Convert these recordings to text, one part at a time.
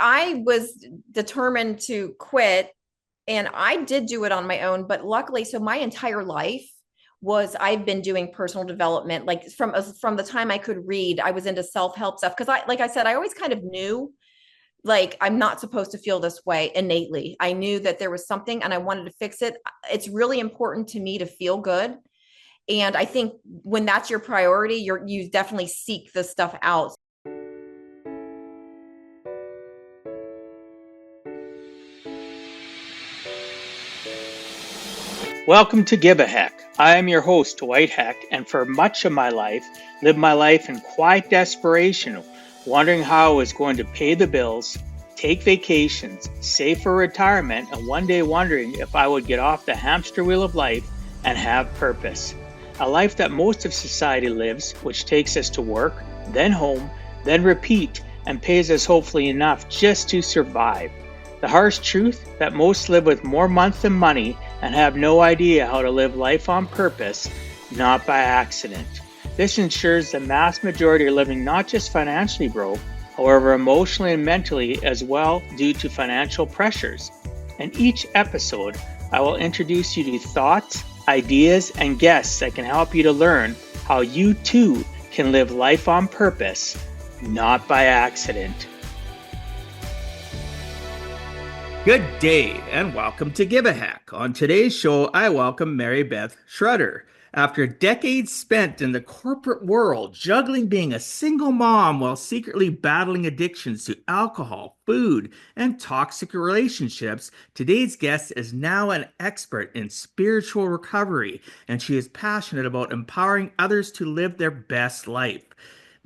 I was determined to quit and I did do it on my own, but luckily, so my entire life was I've been doing personal development like from the time I could read. I was into self-help stuff because I like I said I always kind of knew like I'm not supposed to feel this way innately. I knew that there was something and I wanted to fix it. It's really important to me to feel good. And I think when that's your priority, you definitely seek this stuff out. Welcome to Give a Heck. I am your host, Dwight Heck, and for much of my life, lived my life in quiet desperation, wondering how I was going to pay the bills, take vacations, save for retirement, and one day wondering if I would get off the hamster wheel of life and have purpose. A life that most of society lives, which takes us to work, then home, then repeat, and pays us hopefully enough just to survive. The harsh truth that most live with more months than money and have no idea how to live life on purpose, not by accident. This ensures the mass majority are living not just financially broke, however emotionally and mentally as well due to financial pressures. In each episode, I will introduce you to thoughts, ideas, and guests that can help you to learn how you too can live life on purpose, not by accident. Good day and welcome to Give a Heck. On today's show, I welcome Mary Beth Schrudder. After decades spent in the corporate world, juggling being a single mom while secretly battling addictions to alcohol, food, and toxic relationships, today's guest is now an expert in spiritual recovery, and she is passionate about empowering others to live their best life.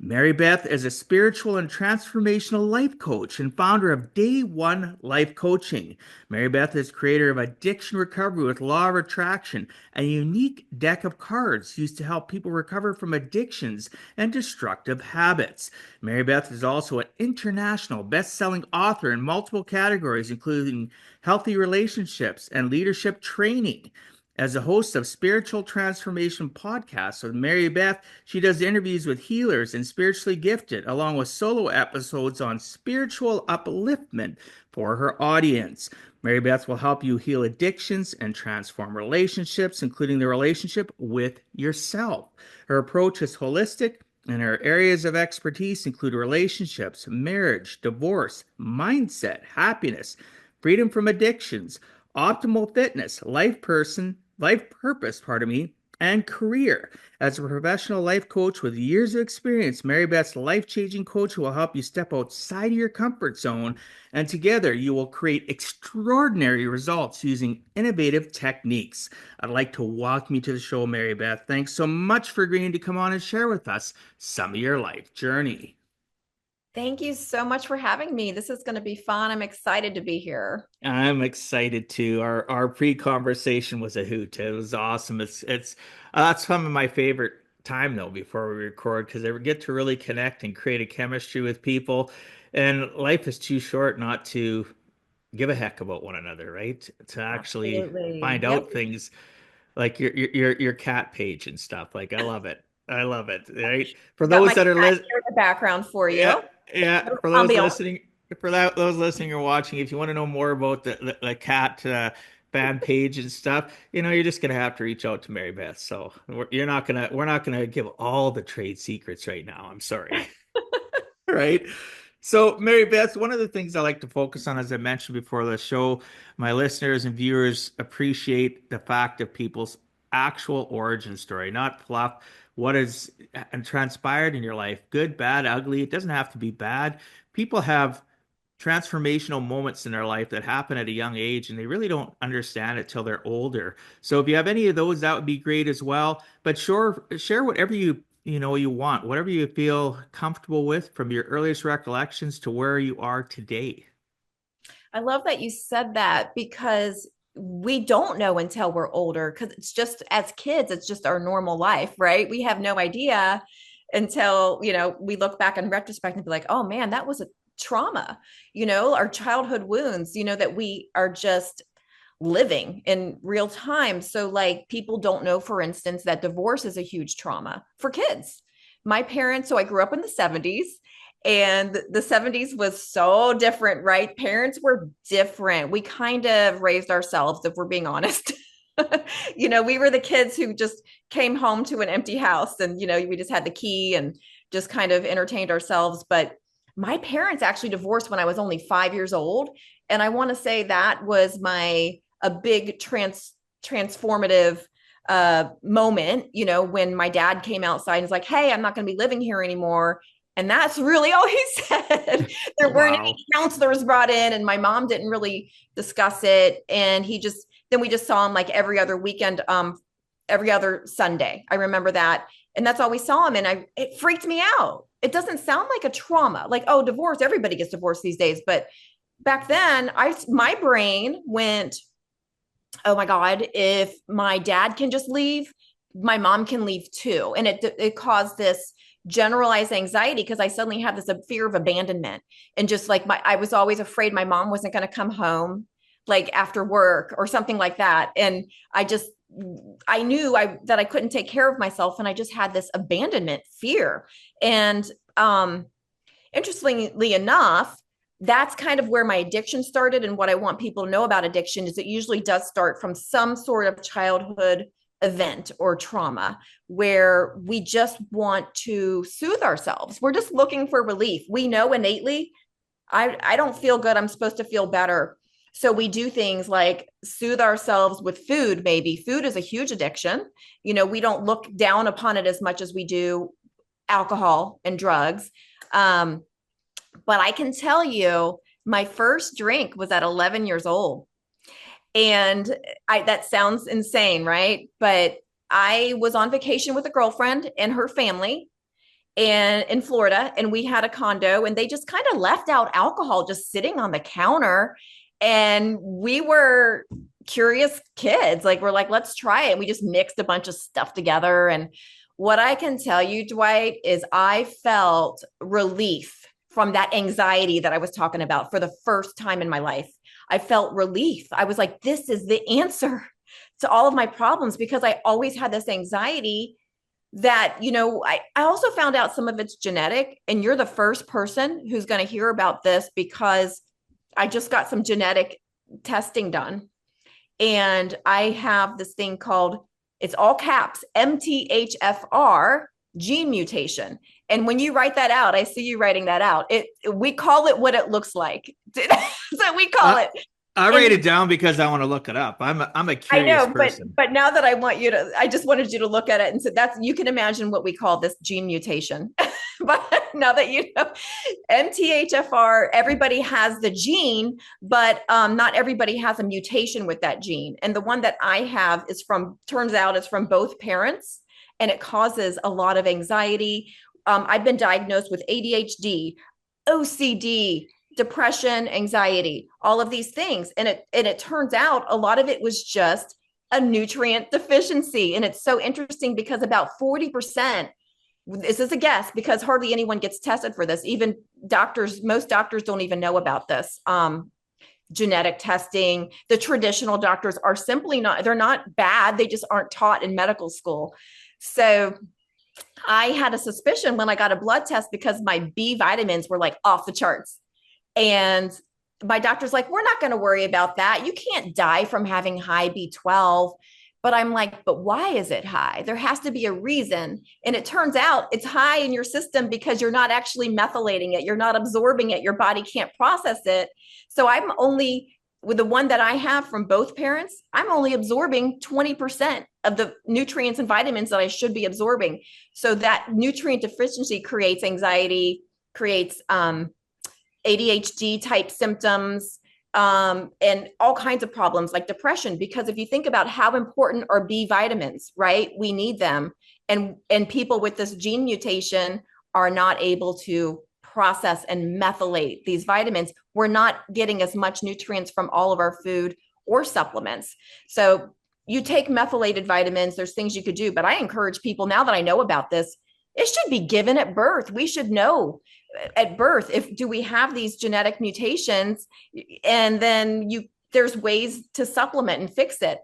Mary Beth is a spiritual and transformational life coach and founder of Day One Life Coaching. Mary Beth is creator of Addiction Recovery with Law of Attraction, a unique deck of cards used to help people recover from addictions and destructive habits. Mary Beth is also an international best-selling author in multiple categories, including healthy relationships and leadership training. As a host of Spiritual Transformation podcasts with Mary Beth, she does interviews with healers and spiritually gifted, along with solo episodes on spiritual upliftment for her audience. Mary Beth will help you heal addictions and transform relationships, including the relationship with yourself. Her approach is holistic, and her areas of expertise include relationships, marriage, divorce, mindset, happiness, freedom from addictions, optimal fitness, life purpose, and career. As a professional life coach with years of experience, Mary Beth's life-changing coach will help you step outside of your comfort zone, and together you will create extraordinary results using innovative techniques. I'd like to welcome you to the show, Mary Beth. Thanks so much for agreeing to come on and share with us some of your life journey. Thank you so much for having me. This is going to be fun. I'm excited to be here. I'm excited too. Our pre-conversation was a hoot. It was awesome. It's that's some of my favorite time though before we record because I get to really connect and create a chemistry with people. And life is too short not to give a heck about one another, right? To actually Absolutely. find Yep. out things like your cat page and stuff. Like I love it. I love it. Right? For I've got my those cat that are here in the background for yeah, you. yeah. For those Ambiance. listening, those listening or watching, if you want to know more about the cat fan page and stuff, you're just gonna have to reach out to Mary Beth. So we're not gonna give all the trade secrets right now. I'm sorry. Right. So, Mary Beth, one of the things I like to focus on, as I mentioned before the show, my listeners and viewers appreciate the fact of people's actual origin story, not fluff. What has and transpired in your life, good, bad, ugly. It doesn't have to be bad. People have transformational moments in their life that happen at a young age, and they really don't understand it till they're older. So, if you have any of those, that would be great as well. But sure, share whatever you want, whatever you feel comfortable with from your earliest recollections to where you are today. I love that you said that because we don't know until we're older because it's just as kids, it's just our normal life, right? We have no idea until, we look back in retrospect and be like, oh man, that was a trauma, our childhood wounds, that we are just living in real time. So like people don't know, for instance, that divorce is a huge trauma for kids. My parents, so I grew up in the 70s And the 70s was so different, right? Parents were different. We kind of raised ourselves, if we're being honest. We were the kids who just came home to an empty house and, we just had the key and just kind of entertained ourselves. But my parents actually divorced when I was only 5 years old. And I want to say that was a big transformative moment, when my dad came outside and was like, "Hey, I'm not going to be living here anymore." And that's really all he said. There weren't any Wow. counselors brought in, and my mom didn't really discuss it. And then we just saw him like every other weekend, every other Sunday. I remember that. And that's all we saw him. And it freaked me out. It doesn't sound like a trauma, like, oh, divorce, everybody gets divorced these days. But back then, my brain went, oh my God, if my dad can just leave, my mom can leave too. And it caused this generalized anxiety because I suddenly had this fear of abandonment. And just like I was always afraid my mom wasn't going to come home like after work or something like that. And I knew that I couldn't take care of myself. And I just had this abandonment fear. And interestingly enough, that's kind of where my addiction started. And what I want people to know about addiction is it usually does start from some sort of childhood event or trauma where we just want to soothe ourselves. We're just looking for relief. We know innately, I don't feel good. I'm supposed to feel better. So we do things like soothe ourselves with food. Maybe food is a huge addiction. We don't look down upon it as much as we do alcohol and drugs. But I can tell you, my first drink was at 11 years old. And that sounds insane, right? But I was on vacation with a girlfriend and her family and in Florida, and we had a condo, and they just kind of left out alcohol just sitting on the counter. And we were curious kids. Like, we're like, let's try it. We just mixed a bunch of stuff together. And what I can tell you, Dwight, is I felt relief from that anxiety that I was talking about for the first time in my life. I felt relief. I was like, this is the answer to all of my problems, because I always had this anxiety that, I also found out some of it's genetic, and you're the first person who's going to hear about this because I just got some genetic testing done. And I have this thing called, it's all caps, MTHFR gene mutation. And when you write that out, I see you writing that out. We call it what it looks like. So we call it. I write it down because I want to look it up. I'm a I curious know, person. but now that I just wanted you to look at it and so you can imagine what we call this gene mutation. But now that you know, MTHFR, everybody has the gene, but not everybody has a mutation with that gene. And the one that I have turns out it's from both parents, and it causes a lot of anxiety. I've been diagnosed with ADHD, OCD, depression, anxiety, all of these things. And it turns out a lot of it was just a nutrient deficiency. And it's so interesting because about 40%, this is a guess because hardly anyone gets tested for this. Even most doctors don't even know about this. Genetic testing, the traditional doctors are simply they're not bad. They just aren't taught in medical school. So I had a suspicion when I got a blood test because my B vitamins were like off the charts. And my doctor's like, we're not going to worry about that. You can't die from having high B12. But I'm like, but why is it high? There has to be a reason. And it turns out it's high in your system because you're not actually methylating it. You're not absorbing it. Your body can't process it. So I'm only, with the one that I have from both parents, I'm only absorbing 20% of the nutrients and vitamins that I should be absorbing. So that nutrient deficiency creates anxiety, creates ADHD type symptoms, and all kinds of problems like depression. Because if you think about how important are B vitamins, right? We need them. And people with this gene mutation are not able to process and methylate these vitamins. We're not getting as much nutrients from all of our food or supplements. So you take methylated vitamins, there's things you could do, but I encourage people, now that I know about this, it should be given at birth. We should know at birth do we have these genetic mutations, and then there's ways to supplement and fix it.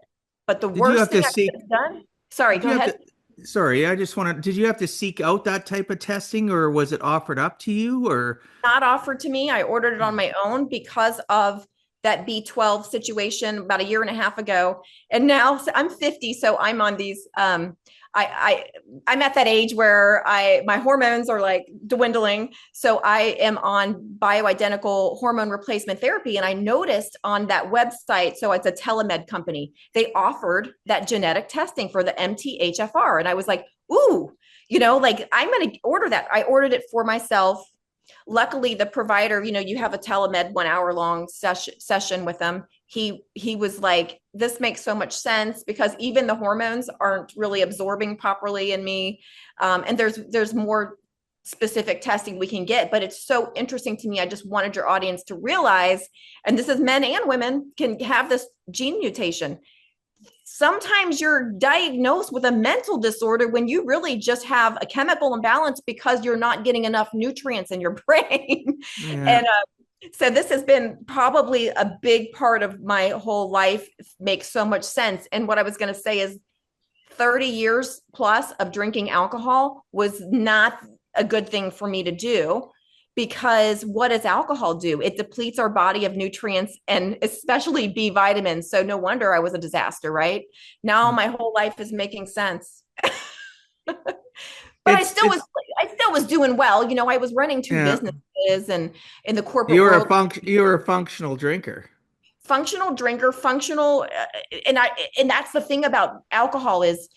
But the Did you worst have thing to I seek? could have done, sorry, Did go you have ahead. to? Sorry, I just want to, did you have to seek out that type of testing or was it offered up to you or? Not offered to me. I ordered it on my own because of that B12 situation about a year and a half ago. And now I'm 50, so I'm on these I'm at that age where my hormones are like dwindling. So I am on bioidentical hormone replacement therapy. And I noticed on that website, so it's a telemed company, they offered that genetic testing for the MTHFR. And I was like, ooh, like I'm going to order that. I ordered it for myself. Luckily the provider, you have a telemed 1 hour long session with them. He was like, this makes so much sense because even the hormones aren't really absorbing properly in me. And there's more specific testing we can get, but it's so interesting to me. I just wanted your audience to realize, and this is men and women can have this gene mutation. Sometimes you're diagnosed with a mental disorder when you really just have a chemical imbalance because you're not getting enough nutrients in your brain. Yeah. And so this has been probably a big part of my whole life. It makes so much sense. And what I was going to say is 30 years plus of drinking alcohol was not a good thing for me to do, because what does alcohol do? It depletes our body of nutrients and especially B vitamins. So no wonder I was a disaster, right? Now my whole life is making sense. But It's I still was doing well. I was running two yeah. businesses and in the You corporate were world, you were a functional drinker. functional drinker, functional. And that's the thing about alcohol is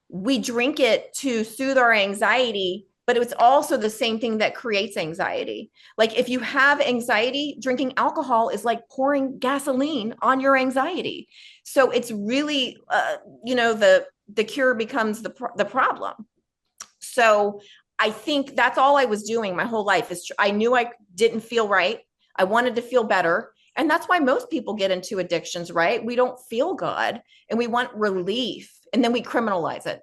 we drink it to soothe our anxiety, but it's also the same thing that creates anxiety. Like if you have anxiety, drinking alcohol is like pouring gasoline on your anxiety. So it's really, the cure becomes the problem. So I think that's all I was doing my whole life is I knew I didn't feel right. I wanted to feel better. And that's why most people get into addictions, right? We don't feel good and we want relief and then we criminalize it.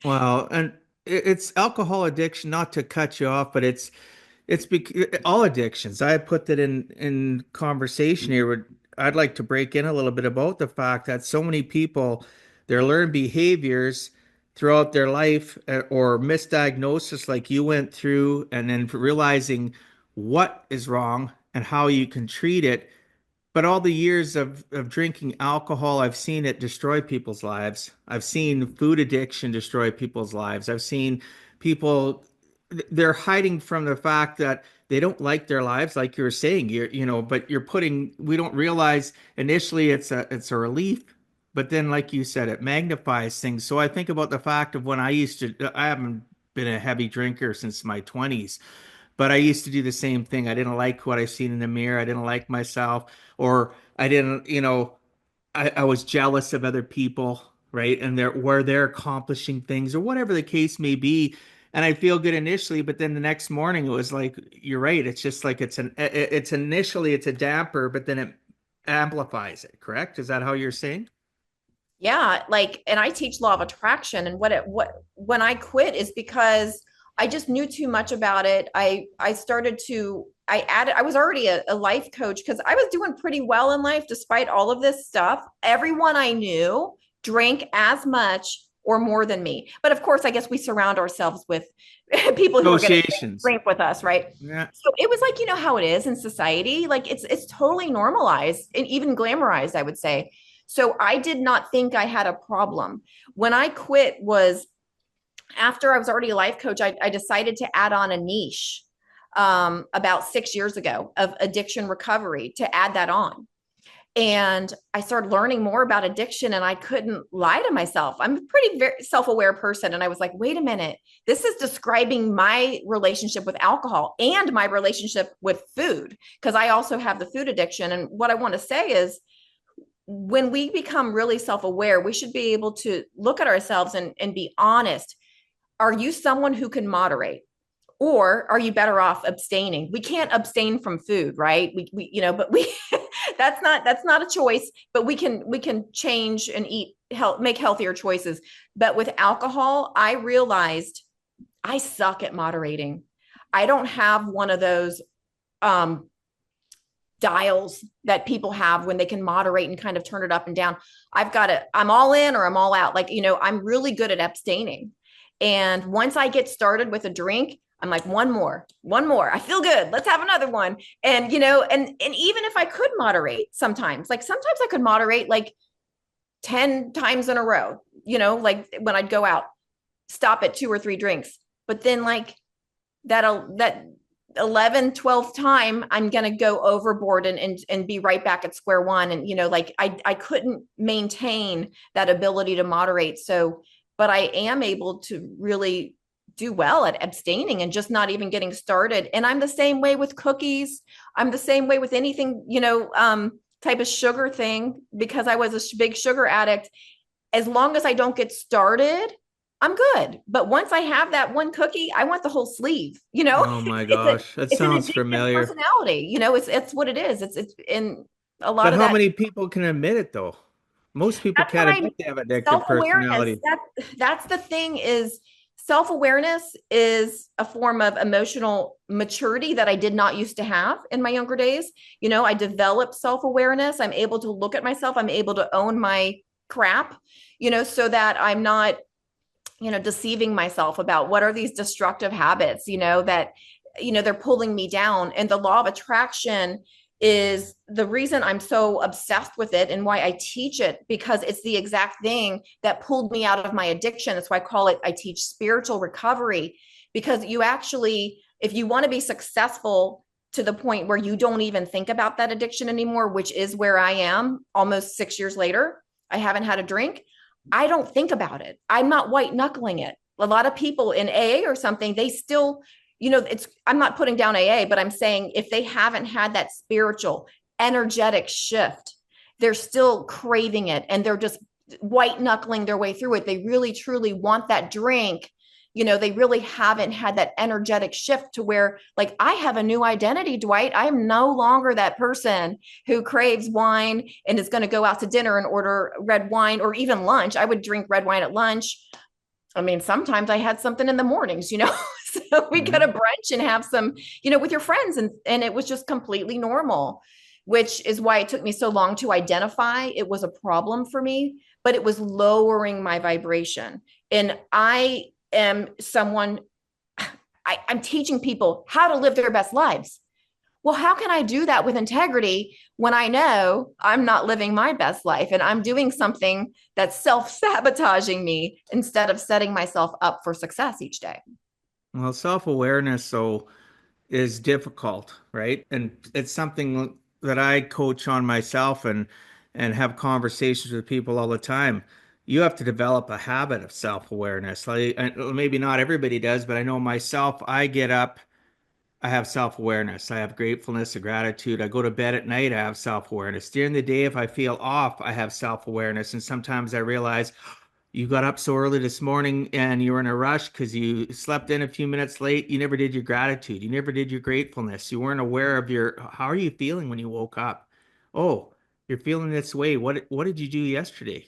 Well, and it's alcohol addiction, not to cut you off, but all addictions. I put that in conversation here. I'd like to break in a little bit about the fact that so many people, their learned behaviors throughout their life or misdiagnosis like you went through, and then realizing what is wrong and how you can treat it. But all the years of drinking alcohol, I've seen it destroy people's lives. I've seen food addiction destroy people's lives. I've seen people, they're hiding from the fact that they don't like their lives, like you were saying, but we don't realize initially it's a relief, but then, like you said, it magnifies things. So I think about the fact of when I haven't been a heavy drinker since my 20s. But I used to do the same thing. I didn't like what I seen in the mirror. I didn't like myself, or I didn't, I was jealous of other people, right? And they're accomplishing things or whatever the case may be. And I feel good initially, but then the next morning it was like, you're right. It's just like it's initially it's a damper, but then it amplifies it, correct? Is that how you're saying? Yeah, like, and I teach law of attraction, and when I quit is because I just knew too much about it. I was already a life coach because I was doing pretty well in life despite all of this stuff. Everyone I knew drank as much or more than me. But of course, I guess we surround ourselves with people who are going to Negotiations. drink with us, right? Yeah. So it was like, how it is in society. Like it's totally normalized and even glamorized, I would say. So I did not think I had a problem. When I quit was after I was already a life coach. I decided to add on a niche about 6 years ago of addiction recovery to add that on. And I started learning more about addiction and I couldn't lie to myself. I'm a pretty very self-aware person. And I was like, wait a minute, this is describing my relationship with alcohol and my relationship with food, because I also have the food addiction. And what I want to say is when we become really self-aware, we should be able to look at ourselves and be honest. Are you someone who can moderate? Or are you better off abstaining? We can't abstain from food, right? But we that's not a choice, but we can change and make healthier choices. But with alcohol, I realized I suck at moderating. I don't have one of those dials that people have when they can moderate and kind of turn it up and down. I'm all in or I'm all out. Like, I'm really good at abstaining. And once I get started with a drink, I'm like, one more. I feel good. Let's have another one. And, and even if I could moderate sometimes I could moderate like 10 times in a row, like when I'd go out, stop at 2 or 3 drinks. But then like that 11th, 12th time, I'm going to go overboard and be right back at square one. And, like I couldn't maintain that ability to moderate. So, but I am able to really do well at abstaining and just not even getting started. And I'm the same way with cookies. I'm the same way with anything, type of sugar thing, because I was a big sugar addict. As long as I don't get started, I'm good. But once I have that one cookie, I want the whole sleeve. Oh my It's a gosh, that it's an sounds addictive familiar. personality. It's what it is. It's in a lot But of how that. many people can admit it though? Most people That's what can't I admit they have addictive self-awareness. personality. That's the thing is self-awareness is a form of emotional maturity that I did not used to have in my younger days. I developed self-awareness. I'm able to look at myself. I'm able to own my crap, so that I'm not deceiving myself about what are these destructive habits, that, they're pulling me down. And the law of attraction is the reason I'm so obsessed with it and why I teach it, because it's the exact thing that pulled me out of my addiction. That's why I teach spiritual recovery, because you actually, if you want to be successful to the point where you don't even think about that addiction anymore, which is where I am almost 6 years later, I haven't had a drink. I don't think about it. I'm not white knuckling it. A lot of people in AA or something, they still, I'm not putting down AA, but I'm saying if they haven't had that spiritual, energetic shift, they're still craving it and they're just white knuckling their way through it. They really, truly want that drink. They really haven't had that energetic shift to where, like, I have a new identity, Dwight. I am no longer that person who craves wine and is going to go out to dinner and order red wine, or even lunch. I would drink red wine at lunch. I mean, sometimes I had something in the mornings, so we go to Mhm. brunch and have some, with your friends. And it was just completely normal, which is why it took me so long to identify it was a problem for me, but it was lowering my vibration. And I am someone, I'm teaching people how to live their best lives. Well, how can I do that with integrity when I know I'm not living my best life and I'm doing something that's self-sabotaging me instead of setting myself up for success each day? Well, self-awareness, so is difficult, right? And it's something that I coach on myself and have conversations with people all the time. You have to develop a habit of self-awareness. Like, maybe not everybody does, but I know myself, I get up, I have self-awareness. I have gratefulness and gratitude. I go to bed at night, I have self-awareness. During the day, if I feel off, I have self-awareness. And sometimes I realize you got up so early this morning and you were in a rush because you slept in a few minutes late. You never did your gratitude. You never did your gratefulness. You weren't aware of how are you feeling when you woke up? Oh, you're feeling this way. What did you do yesterday?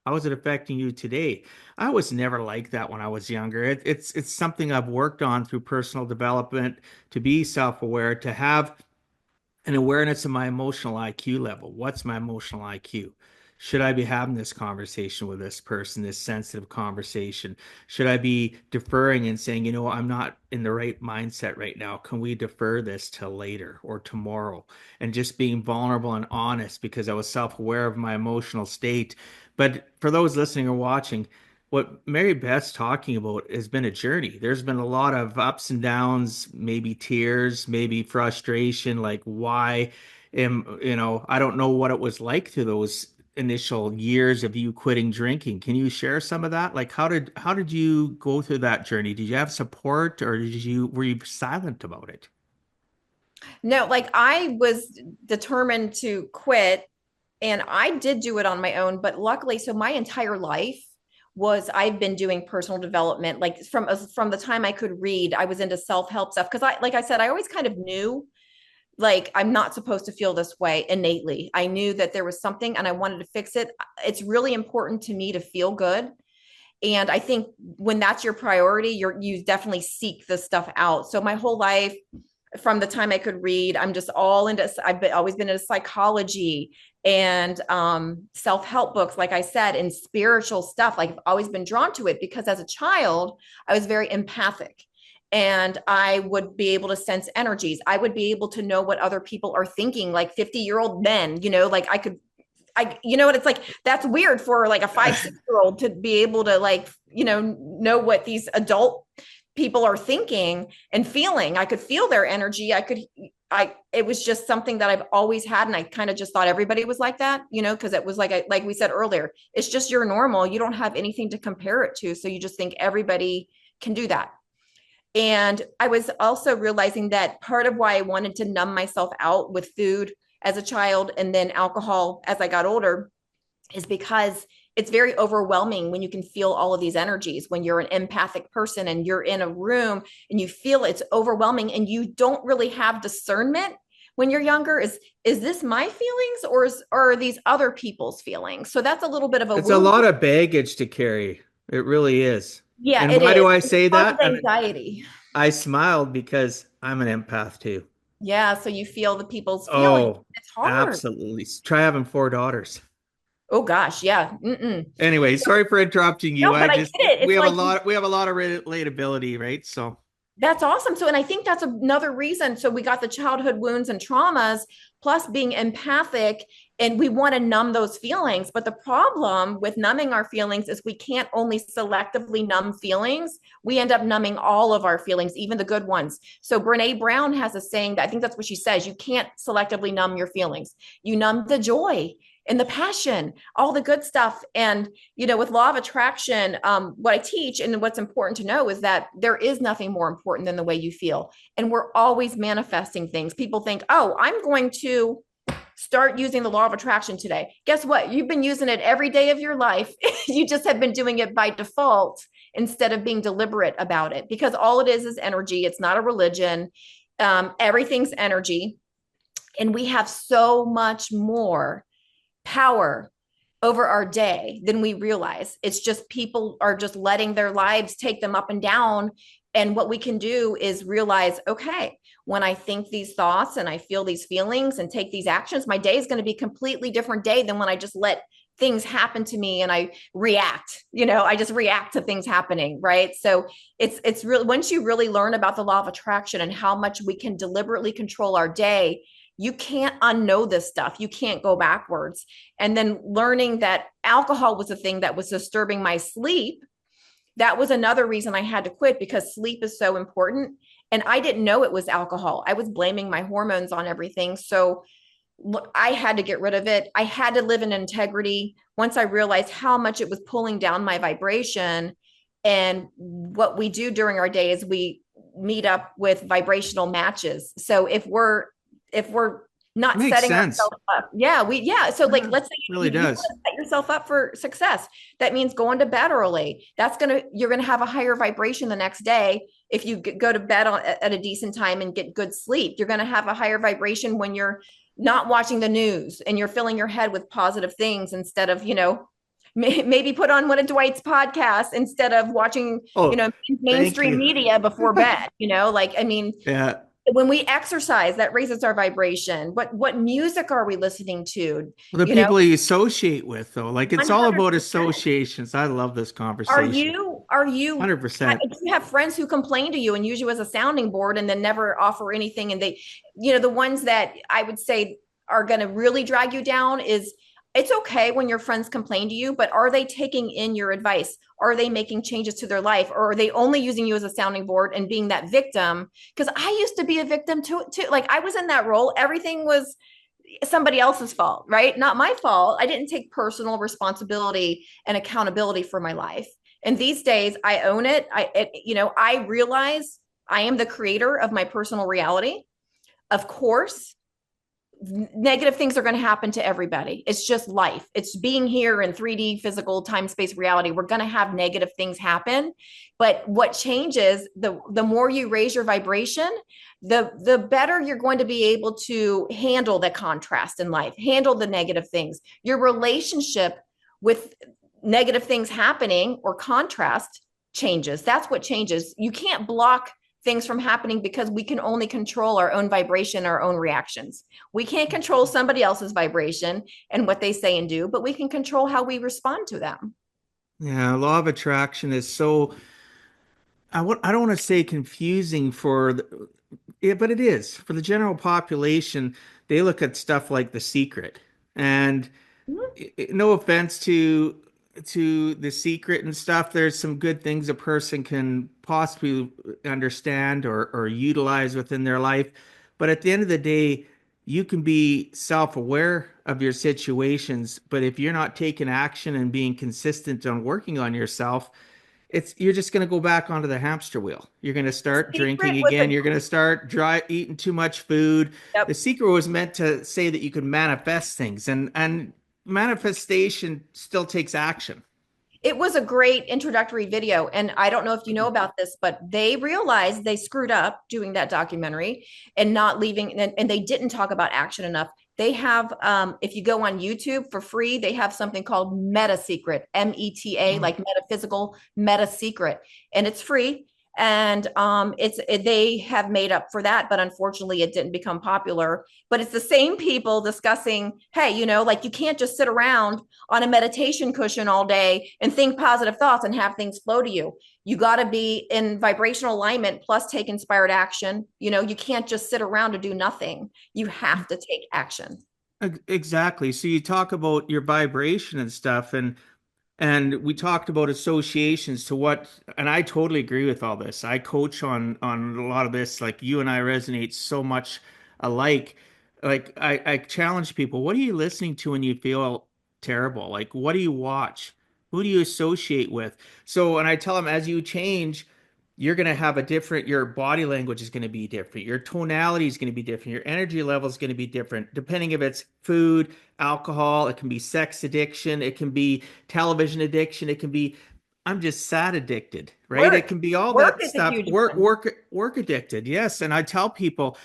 How is it affecting you today? I was never like that when I was younger. It's something I've worked on through personal development to be self-aware, to have an awareness of my emotional IQ level. What's my emotional IQ? Should I be having this conversation with this person, this sensitive conversation? Should I be deferring and saying, I'm not in the right mindset right now. Can we defer this till later or tomorrow? And just being vulnerable and honest because I was self-aware of my emotional state. But for those listening or watching, what Mary Beth's talking about has been a journey. There's been a lot of ups and downs, maybe tears, maybe frustration, like why I don't know what it was like through those initial years of you quitting drinking. Can you share some of that? Like how did you go through that journey? Did you have support or were you silent about it? No, like I was determined to quit and I did do it on my own, but luckily, so my entire life was I've been doing personal development. Like from the time I could read, I was into self-help stuff because like I said, I always kind of knew like I'm not supposed to feel this way innately. I knew that there was something and I wanted to fix it. It's really important to me to feel good. And I think when that's your priority, you definitely seek this stuff out. So my whole life, from the time I could read. I'm just all into, always been into psychology and self-help books, like I said, and spiritual stuff. Like I've always been drawn to it because as a child, I was very empathic and I would be able to sense energies. I would be able to know what other people are thinking, like 50-year-old men, like you know what it's like, that's weird for like a 5-6-year-old to be able to like, know what these adult people are thinking and feeling. I could feel their energy. It was just something that I've always had. And I kind of just thought everybody was like that, because it was like we said earlier, it's just your normal. You don't have anything to compare it to. So you just think everybody can do that. And I was also realizing that part of why I wanted to numb myself out with food as a child and then alcohol as I got older is because it's very overwhelming when you can feel all of these energies, when you're an empathic person and you're in a room and you feel it's overwhelming and you don't really have discernment when you're younger. Is this my feelings or are these other people's feelings? So that's a little bit of It's a lot of baggage to carry. It really is. Yeah, And it why do is. I It's say causes that? anxiety. I smiled because I'm an empath too. Yeah, so you feel the people's feelings. Oh, It's hard. absolutely. Try having 4 daughters. Oh gosh, yeah. Mm-mm. Anyway, sorry for interrupting you. No, but I get it. We It's have a like lot of relatability, right? So that's awesome. So, and I think that's another reason. So we got the childhood wounds and traumas, plus being empathic, and we want to numb those feelings. But the problem with numbing our feelings is we can't only selectively numb feelings. We end up numbing all of our feelings, even the good ones. So Brene Brown has a saying that I think that's what she says. You can't selectively numb your feelings. You numb the joy and the passion, all the good stuff. And, with law of attraction, what I teach and what's important to know is that there is nothing more important than the way you feel. And we're always manifesting things. People think, oh, I'm going to start using the law of attraction today. Guess what? You've been using it every day of your life. You just have been doing it by default instead of being deliberate about it, because all it is energy. It's not a religion. Everything's energy. And we have so much more power over our day than we realize. It's just people are just letting their lives take them up and down. And what we can do is realize, okay, when I think these thoughts and I feel these feelings and take these actions, my day is going to be a completely different day than when I just let things happen to me and I react, I just react to things happening. Right. So it's really, once you really learn about the law of attraction and how much we can deliberately control our day, you can't unknow this stuff. You can't go backwards. And then learning that alcohol was a thing that was disturbing my sleep. That was another reason I had to quit, because sleep is so important. And I didn't know it was alcohol. I was blaming my hormones on everything. So I had to get rid of it. I had to live in integrity. Once I realized how much it was pulling down my vibration, and what we do during our day is we meet up with vibrational matches. So if we're not setting ourselves up. So like, let's say really you want to set yourself up for success. That means going to bed early. You're going to have a higher vibration the next day. If you go to bed at a decent time and get good sleep, you're going to have a higher vibration when you're not watching the news and you're filling your head with positive things instead of, maybe put on one of Dwight's podcasts instead of watching, mainstream media before bed, yeah. When we exercise, that raises our vibration. What music are we listening to? Well, the people you associate with, though, like it's 100%. All about associations. I love this conversation. Are you 100%? Do you have friends who complain to you and use you as a sounding board and then never offer anything? And they, the ones that I would say are going to really drag you down is, it's okay when your friends complain to you, but are they taking in your advice? Are they making changes to their life? Or are they only using you as a sounding board and being that victim? Because I used to be a victim too. Like I was in that role. Everything was somebody else's fault, right? Not my fault. I didn't take personal responsibility and accountability for my life. And these days I own it. I realize I am the creator of my personal reality. Of course, negative things are going to happen to everybody. It's just life. It's being here in 3D physical time space reality. We're going to have negative things happen. But what changes, the more you raise your vibration, the better you're going to be able to handle the contrast in life, handle the negative things. Your relationship with negative things happening or contrast changes. That's what changes. You can't block things from happening because we can only control our own vibration, our own reactions. We can't control somebody else's vibration and what they say and do, but we can control how we respond to them. Yeah, law of attraction is so I don't want to say confusing for yeah, but it is for the general population. They look at stuff like The Secret, and no offense to The Secret and stuff. There's some good things a person can possibly understand or utilize within their life, but at the end of the day, you can be self-aware of your situations, but if you're not taking action and being consistent on working on yourself, it's you're just going to go back onto the hamster wheel. You're going to start Secret drinking was a again. You're going to start eating too much food. The yep. secret was meant to say that you could manifest things, and manifestation still takes action. It was a great introductory video. And I don't know if you know about this, but they realized they screwed up doing that documentary and not leaving, and they didn't talk about action enough. They have, if you go on YouTube for free, they have something called Meta Secret, META, Oh, like metaphysical Meta Secret, and it's free. And they have made up for that, but unfortunately, it didn't become popular. But it's the same people discussing, hey, like you can't just sit around on a meditation cushion all day and think positive thoughts and have things flow to you. You got to be in vibrational alignment plus take inspired action. You can't just sit around to do nothing. You have to take action. exactly. So you talk about your vibration and stuff, and we talked about associations to what, and I totally agree with all this. I coach on a lot of this. Like you and I resonate so much alike. Like I challenge people, what are you listening to when you feel terrible? Like what do you watch? Who do you associate with? So, and I tell them as you change, you're going to have a different, your body language is going to be different. Your tonality is going to be different. Your energy level is going to be different, depending if it's food, alcohol, it can be sex addiction, it can be television addiction, it can be I'm just sad addicted, right? It Work. can be all Work that is a stuff. huge one. Work addicted. Yes, and I tell people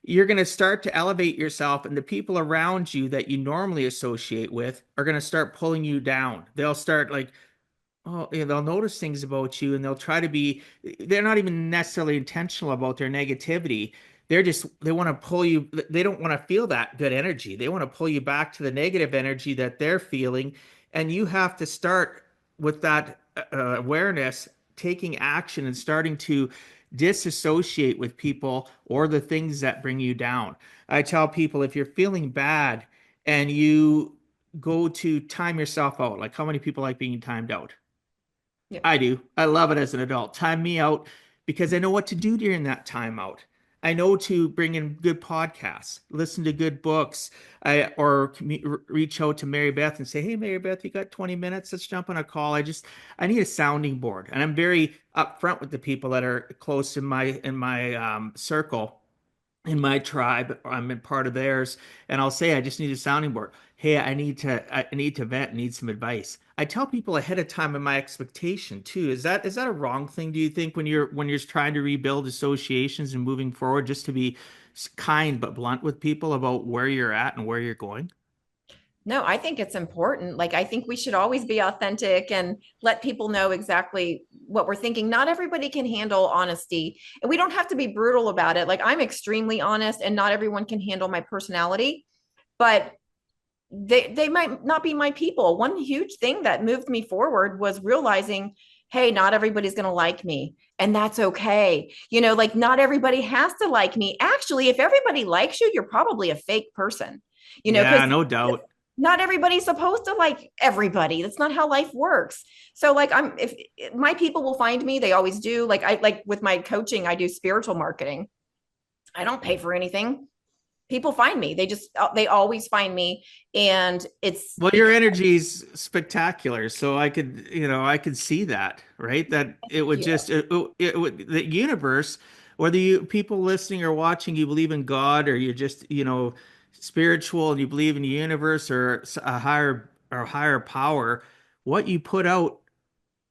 you're going to start to elevate yourself, and the people around you that you normally associate with are going to start pulling you down. They'll start like, oh, yeah, they'll notice things about you and they'll try to be, they're not even necessarily intentional about their negativity. They want to pull you, they don't want to feel that good energy. They want to pull you back to the negative energy that they're feeling. And you have to start with that awareness, taking action and starting to disassociate with people or the things that bring you down. I tell people if you're feeling bad and you go to time yourself out, like how many people like being timed out? Yeah. I do. I love it as an adult. Time me out because I know what to do during that time out. I know to bring in good podcasts, listen to good books, reach out to Mary Beth and say, "Hey, Mary Beth, you got 20 minutes? Let's jump on a call. I need a sounding board." And I'm very upfront with the people that are close in my circle in my tribe. I'm in part of theirs, and I'll say I just need a sounding board. Hey, I need to vent, need some advice. I tell people ahead of time in my expectation too. Is that a wrong thing, do you think, when you're trying to rebuild associations and moving forward, just to be kind but blunt with people about where you're at and where you're going? No, I think it's important. Like, I think we should always be authentic and let people know exactly what we're thinking. Not everybody can handle honesty, and we don't have to be brutal about it. Like, I'm extremely honest, and not everyone can handle my personality, but they might not be my people. One huge thing that moved me forward was realizing, hey, not everybody's going to like me, and that's okay. Like, not everybody has to like me. Actually, if everybody likes you, you're probably a fake person. Yeah, Because no doubt. not everybody's supposed to like everybody. That's not how life works. So like if my people will find me, they always do. Like I like with my coaching, I do spiritual marketing. I don't pay for anything. People find me. They always find me, and it's Well, your because energy's spectacular, so I could see that, right? That it would you. just it would the universe, whether you people listening or watching, you believe in God or you're just, spiritual and you believe in the universe or a higher power, what you put out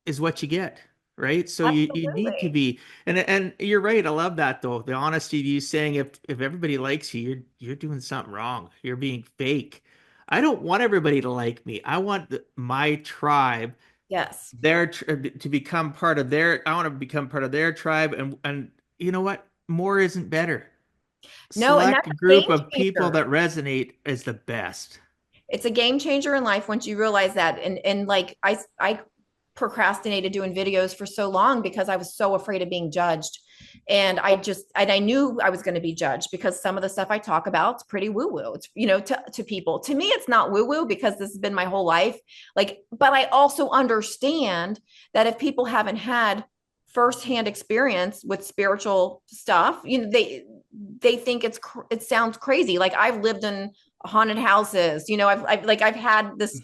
is what you get, right? So you need to Absolutely. be, and you're right. I love that though. The honesty of you saying if everybody likes you, you're doing something wrong. You're being fake. I don't want everybody to like me. I want my tribe Yes. to become part of their. I want to become part of their tribe, and you know what? More isn't better. No, and that's Select a a group game of people changer. that resonate is the best. It's a game changer in life once you realize that. And like I procrastinated doing videos for so long because I was so afraid of being judged. And I knew I was going to be judged because some of the stuff I talk about is pretty woo woo. It's, to people, to me, it's not woo woo because this has been my whole life. Like, but I also understand that if people haven't had firsthand experience with spiritual stuff, they think it sounds crazy. Like I've lived in haunted houses, I've had this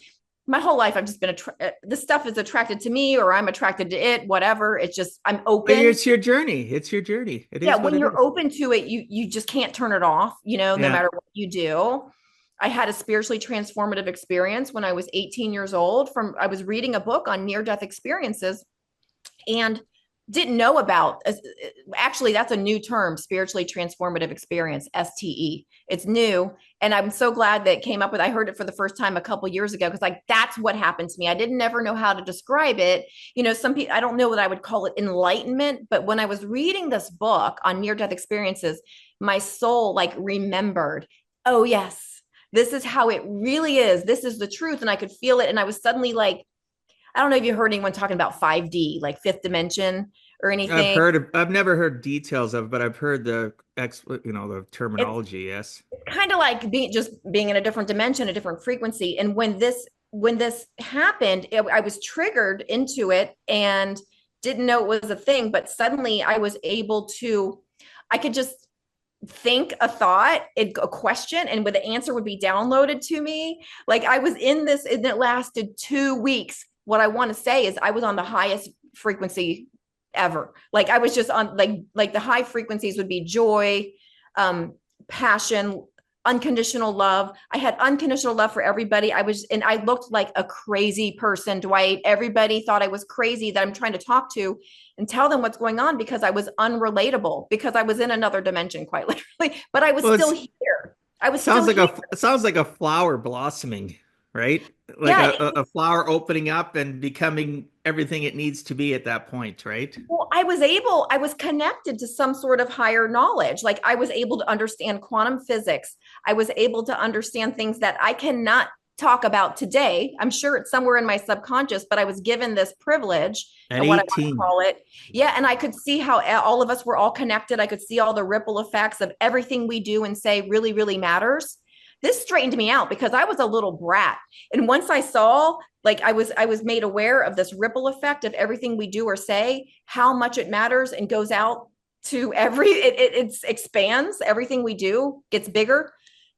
my whole life. I've just been this stuff is attracted to me, or I'm attracted to it, whatever. It's just, I'm open. It's your journey. It's your journey. It Yeah, is what when it you're is. open to it, you just can't turn it off, no Yeah. matter what you do. I had a spiritually transformative experience when I was 18 years old. I was reading a book on near death experiences, and didn't know about, actually that's a new term, spiritually transformative experience, STE. It's new, and I'm so glad that it came up with. I heard it for the first time a couple years ago, because like that's what happened to me. I didn't never know how to describe it. Some people, I don't know what I would call it, enlightenment, but when I was reading this book on near death experiences, my soul like remembered, oh yes, this is how it really is, this is the truth. And I could feel it, and I was suddenly like, I don't know if you heard anyone talking about 5D, like fifth dimension or anything. I've never heard details of, but I've heard the It's terminology. Yes. kind of like being in a different dimension, a different frequency. And when this happened, I was triggered into it and didn't know it was a thing. But suddenly I could just think a thought, a question, and the answer would be downloaded to me. Like I was in this, and it lasted 2 weeks. What I want to say is I was on the highest frequency ever. Like I was just on like the high frequencies would be joy, passion, unconditional love. I had unconditional love for everybody. And I looked like a crazy person, Dwight. Everybody thought I was crazy that I'm trying to talk to and tell them what's going on, because I was unrelatable, because I was in another dimension, quite literally, but I was Well, still here. I was sounds still like here. it sounds like a flower blossoming, right? Like Yeah. a flower opening up and becoming everything it needs to be at that point, right? Well, I was connected to some sort of higher knowledge. Like I was able to understand quantum physics. I was able to understand things that I cannot talk about today. I'm sure it's somewhere in my subconscious, but I was given this privilege, At what I want to 18. call it. Yeah. And I could see how all of us were all connected. I could see all the ripple effects of everything we do and say really, really matters. This straightened me out because I was a little brat. And once I saw, like I was made aware of this ripple effect of everything we do or say, how much it matters and goes out to it expands. Everything we do gets bigger.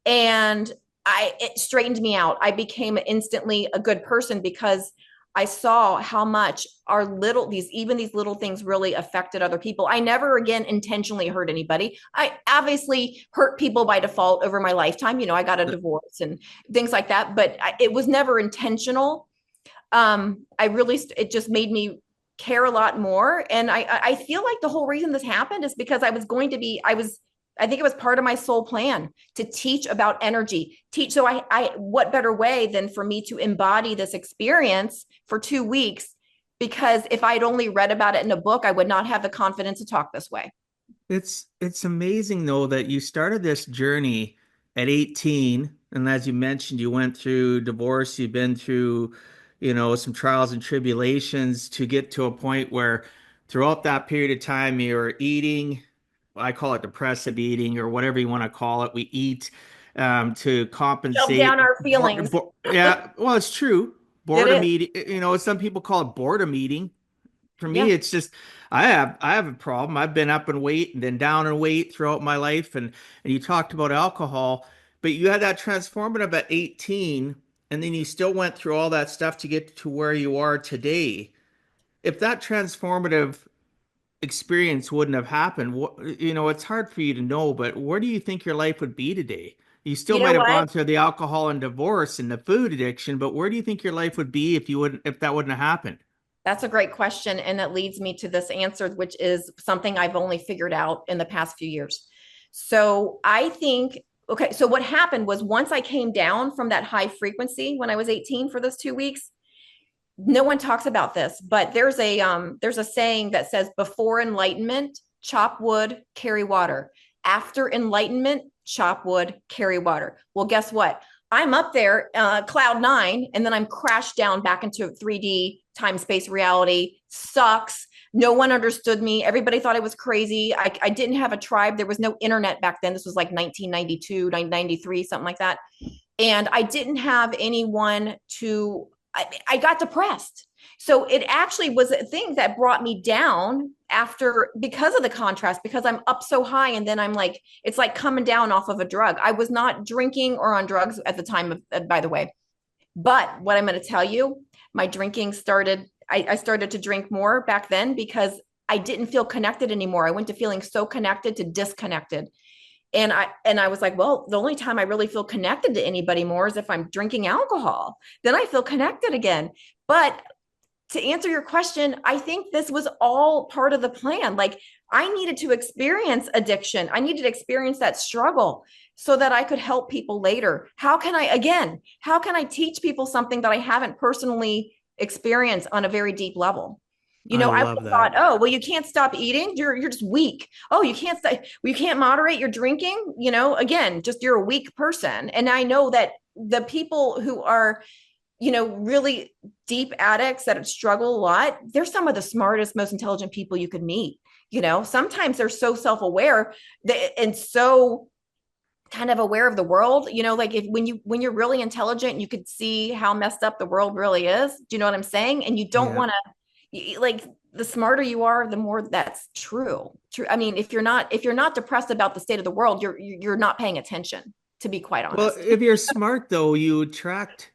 And it straightened me out. I became instantly a good person because I saw how much these little things really affected other people. I never again intentionally hurt anybody. I obviously hurt people by default over my lifetime. I got a divorce and things like that, but it was never intentional. It just made me care a lot more. And I feel like the whole reason this happened is because I think it was part of my soul plan to teach about energy, teach. So what better way than for me to embody this experience for 2 weeks? Because if I'd only read about it in a book, I would not have the confidence to talk this way. It's amazing though that you started this journey at 18, and as you mentioned, you went through divorce, you've been through, some trials and tribulations to get to a point where throughout that period of time you're eating, I call it depressive eating or whatever you want to call it. We eat to Shove down compensate. our feelings. Yeah, well, it's true. It Boredom is. eating, some people call it boredom eating. For me, Yeah. it's just I have a problem. I've been up in weight and then down in weight throughout my life, and you talked about alcohol, but you had that transformative at 18, and then you still went through all that stuff to get to where you are today. If that transformative experience wouldn't have happened, it's hard for you to know, but where do you think your life would be today? You still You know might have what? gone through the alcohol and divorce and the food addiction, but where do you think your life would be if that wouldn't have happened? That's a great question. And that leads me to this answer, which is something I've only figured out in the past few years. So I think, okay, so what happened was once I came down from that high frequency when I was 18 for those 2 weeks, no one talks about this, but there's a saying that says before enlightenment, chop wood, carry water. After enlightenment, chop wood, carry water. Well, guess what? I'm up there, cloud nine, and then I'm crashed down back into 3D time space reality. Sucks. No one understood me. Everybody thought I was crazy. I didn't have a tribe. There was no internet back then. This was like 1992, 1993, something like that. And I didn't have anyone to, I got depressed. So it actually was a thing that brought me down after, because of the contrast, because I'm up so high and then I'm like, it's like coming down off of a drug. I was not drinking or on drugs at the time of, by the way. But what I'm going to tell you, my drinking started, I started to drink more back then because I didn't feel connected anymore. I went to feeling so connected to disconnected. And I was like, well, the only time I really feel connected to anybody more is if I'm drinking alcohol. Then I feel connected again. But to answer your question, I think this was all part of the plan. Like I needed to experience addiction. I needed to experience that struggle so that I could help people later. How can I teach people something that I haven't personally experienced on a very deep level? I I would love have thought, that. oh, well, you can't stop eating. You're just weak. Oh, you can't moderate your drinking. Again, just you're a weak person. And I know that the people who are really deep addicts that struggle a lot, they're some of the smartest, most intelligent people you could meet. Sometimes they're so self-aware and so kind of aware of the world, like if when you're really intelligent, you could see how messed up the world really is. Do you know what I'm saying? And you don't Yeah. want to, like, the smarter you are, the more that's true. I mean, if you're not depressed about the state of the world, you're not paying attention, to be quite Well, honest. if you're smart though, you attract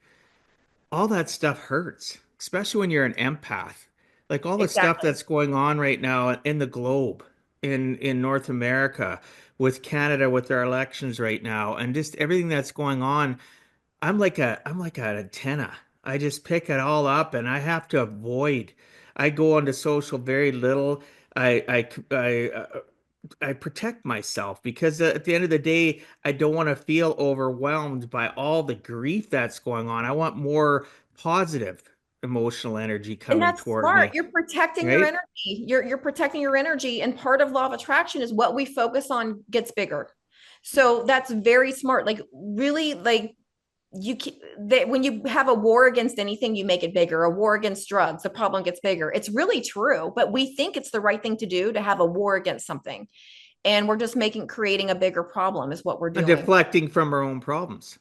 all that stuff hurts, especially when you're an empath. Like all the stuff Exactly. that's going on right now in the globe, in North America, with Canada, with their elections right now, and just everything that's going on. I'm like an antenna. I just pick it all up, and I have to avoid. I go onto social very little. I protect myself because at the end of the day, I don't want to feel overwhelmed by all the grief that's going on. I want more positive emotional energy And coming that's toward smart. me, You're protecting your right? energy. You're protecting your energy. And part of law of attraction is what we focus on gets bigger. So that's very smart. Like really, like when you have a war against anything, you make it bigger. A war against drugs, the problem gets bigger. It's really true, but we think it's the right thing to do to have a war against something. And we're just creating a bigger problem is what we're And doing. deflecting from our own problems.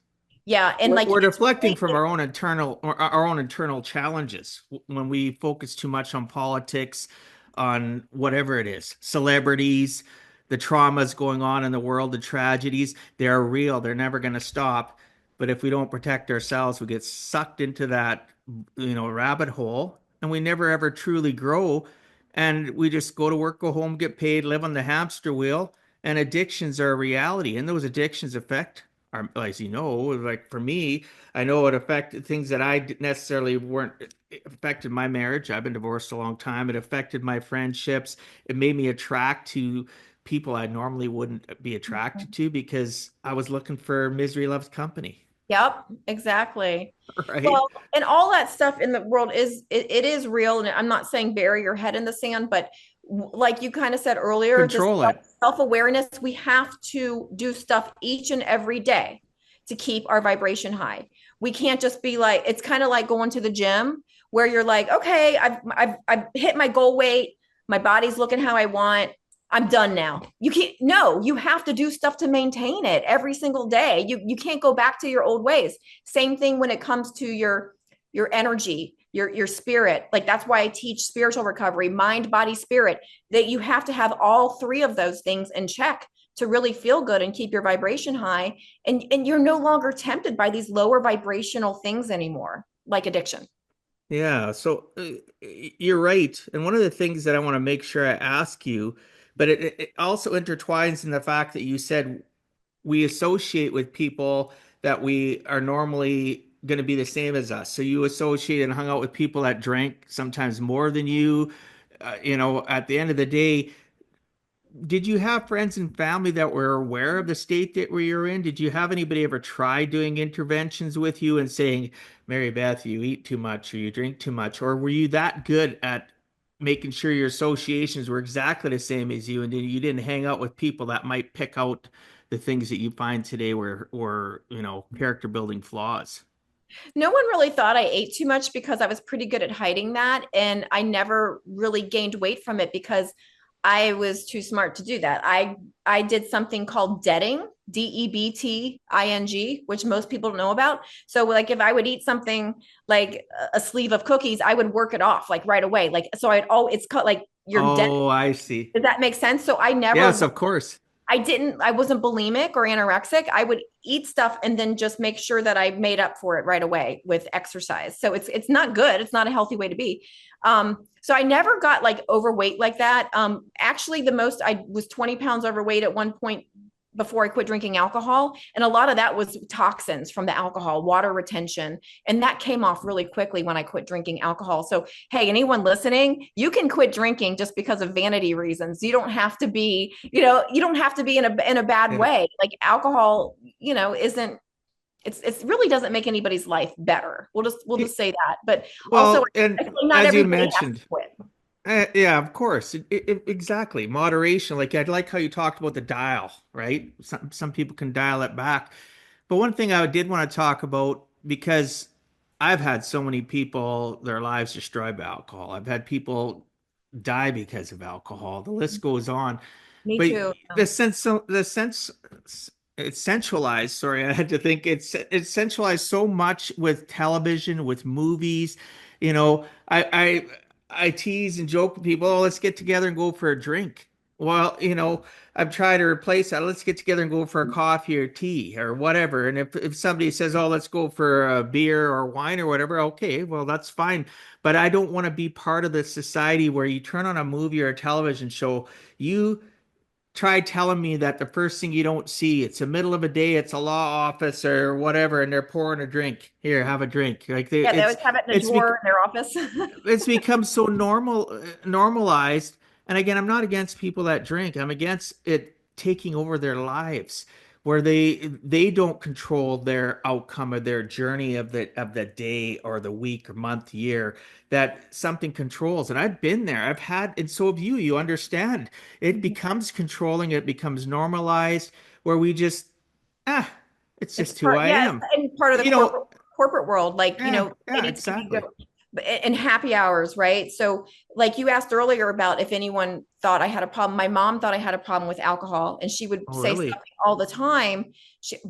Yeah. And We're, like, we're it's deflecting really, from our own internal challenges when we focus too much on politics, on whatever it is, celebrities, the traumas going on in the world, the tragedies. They're real. They're never going to stop. But if we don't protect ourselves, we get sucked into that, rabbit hole, and we never ever truly grow. And we just go to work, go home, get paid, live on the hamster wheel. And addictions are a reality, and those addictions affect as you know, like for me, I know it affected things that necessarily weren't it affected my marriage. I've been divorced a long time. It affected my friendships. It made me attract to people I normally wouldn't be attracted to because I was looking for misery loves company, yep, exactly. right? Well, and all that stuff in the world it is real. And I'm not saying bury your head in the sand, but like you kind of said earlier, this Control it. self-awareness, we have to do stuff each and every day to keep our vibration high. We can't just be like, it's kind of like going to the gym where you're like, okay, I've hit my goal weight, my body's looking how I want. I'm done now. You can't, no, you have to do stuff to maintain it every single day. You can't go back to your old ways. Same thing when it comes to your energy, your spirit. Like that's why I teach spiritual recovery, mind, body, spirit, that you have to have all three of those things in check to really feel good and keep your vibration high. And you're no longer tempted by these lower vibrational things anymore, like addiction. Yeah, so you're right. And one of the things that I want to make sure I ask you, but it also intertwines in the fact that you said we associate with people that we are normally going to be the same as us. So you associate and hung out with people that drank sometimes more than you. At the end of the day, did you have friends and family that were aware of the state that we were in? Did you have anybody ever try doing interventions with you and saying, Mary Beth, you eat too much or you drink too much? Or were you that good at making sure your associations were exactly the same as you, and then you didn't hang out with people that might pick out the things that you find today were, character building flaws. No one really thought I ate too much because I was pretty good at hiding that. And I never really gained weight from it because I was too smart to do that. I did something called deading, DEBTING, which most people don't know about. So like if I would eat something like a sleeve of cookies, I would work it off like right away. Like so it's called like you're dead. Oh, I see. Does that make sense? So I Yes, never of course. I wasn't bulimic or anorexic. I would eat stuff and then just make sure that I made up for it right away with exercise. So it's not good. It's not a healthy way to be. So I never got like overweight like that. Actually, the most I was 20 pounds overweight at one point before I quit drinking alcohol. And a lot of that was toxins from the alcohol, water retention. And that came off really quickly when I quit drinking alcohol. So, hey, anyone listening, you can quit drinking just because of vanity reasons. You don't have to be, you don't have to be in a bad And way. Like alcohol, isn't it really doesn't make anybody's life better. We'll just say that. But also and I feel like not as you everybody has mentioned, to quit. yeah, of course. Exactly. Moderation. Like I like how you talked about the dial, right? Some people can dial it back. But one thing I did want to talk about, because I've had so many people, their lives destroyed by alcohol. I've had people die because of alcohol. The list goes on. Me But too. the sense it's centralized. Sorry, I had to think it's centralized so much with television, with movies. You know, I tease and joke with people, oh, let's get together and go for a drink. Well, I've tried to replace that. Let's get together and go for a coffee or tea or whatever. And if somebody says, oh, let's go for a beer or wine or whatever, okay, well, that's fine. But I don't want to be part of the society where you turn on a movie or a television show. You try telling me that the first thing you don't see, it's the middle of a day, it's a law office or whatever, and they're pouring a drink. Here, have a drink. Like Yeah, they always have it in a it's drawer in their office. it's become so normalized. And again, I'm not against people that drink. I'm against it taking over their lives where they don't control their outcome of their journey of the day or the week or month, year, that something controls. And I've been there. I've had, and so have you. You understand. It becomes controlling, it becomes normalized where we just ah, it's It's just who I yeah, am. and part of the You know, corporate world, like, yeah, it yeah, needs to be go exactly. in happy hours, right? So, like you asked earlier about if anyone thought I had a problem. My mom thought I had a problem with alcohol, and she would Oh, say really? something all the time.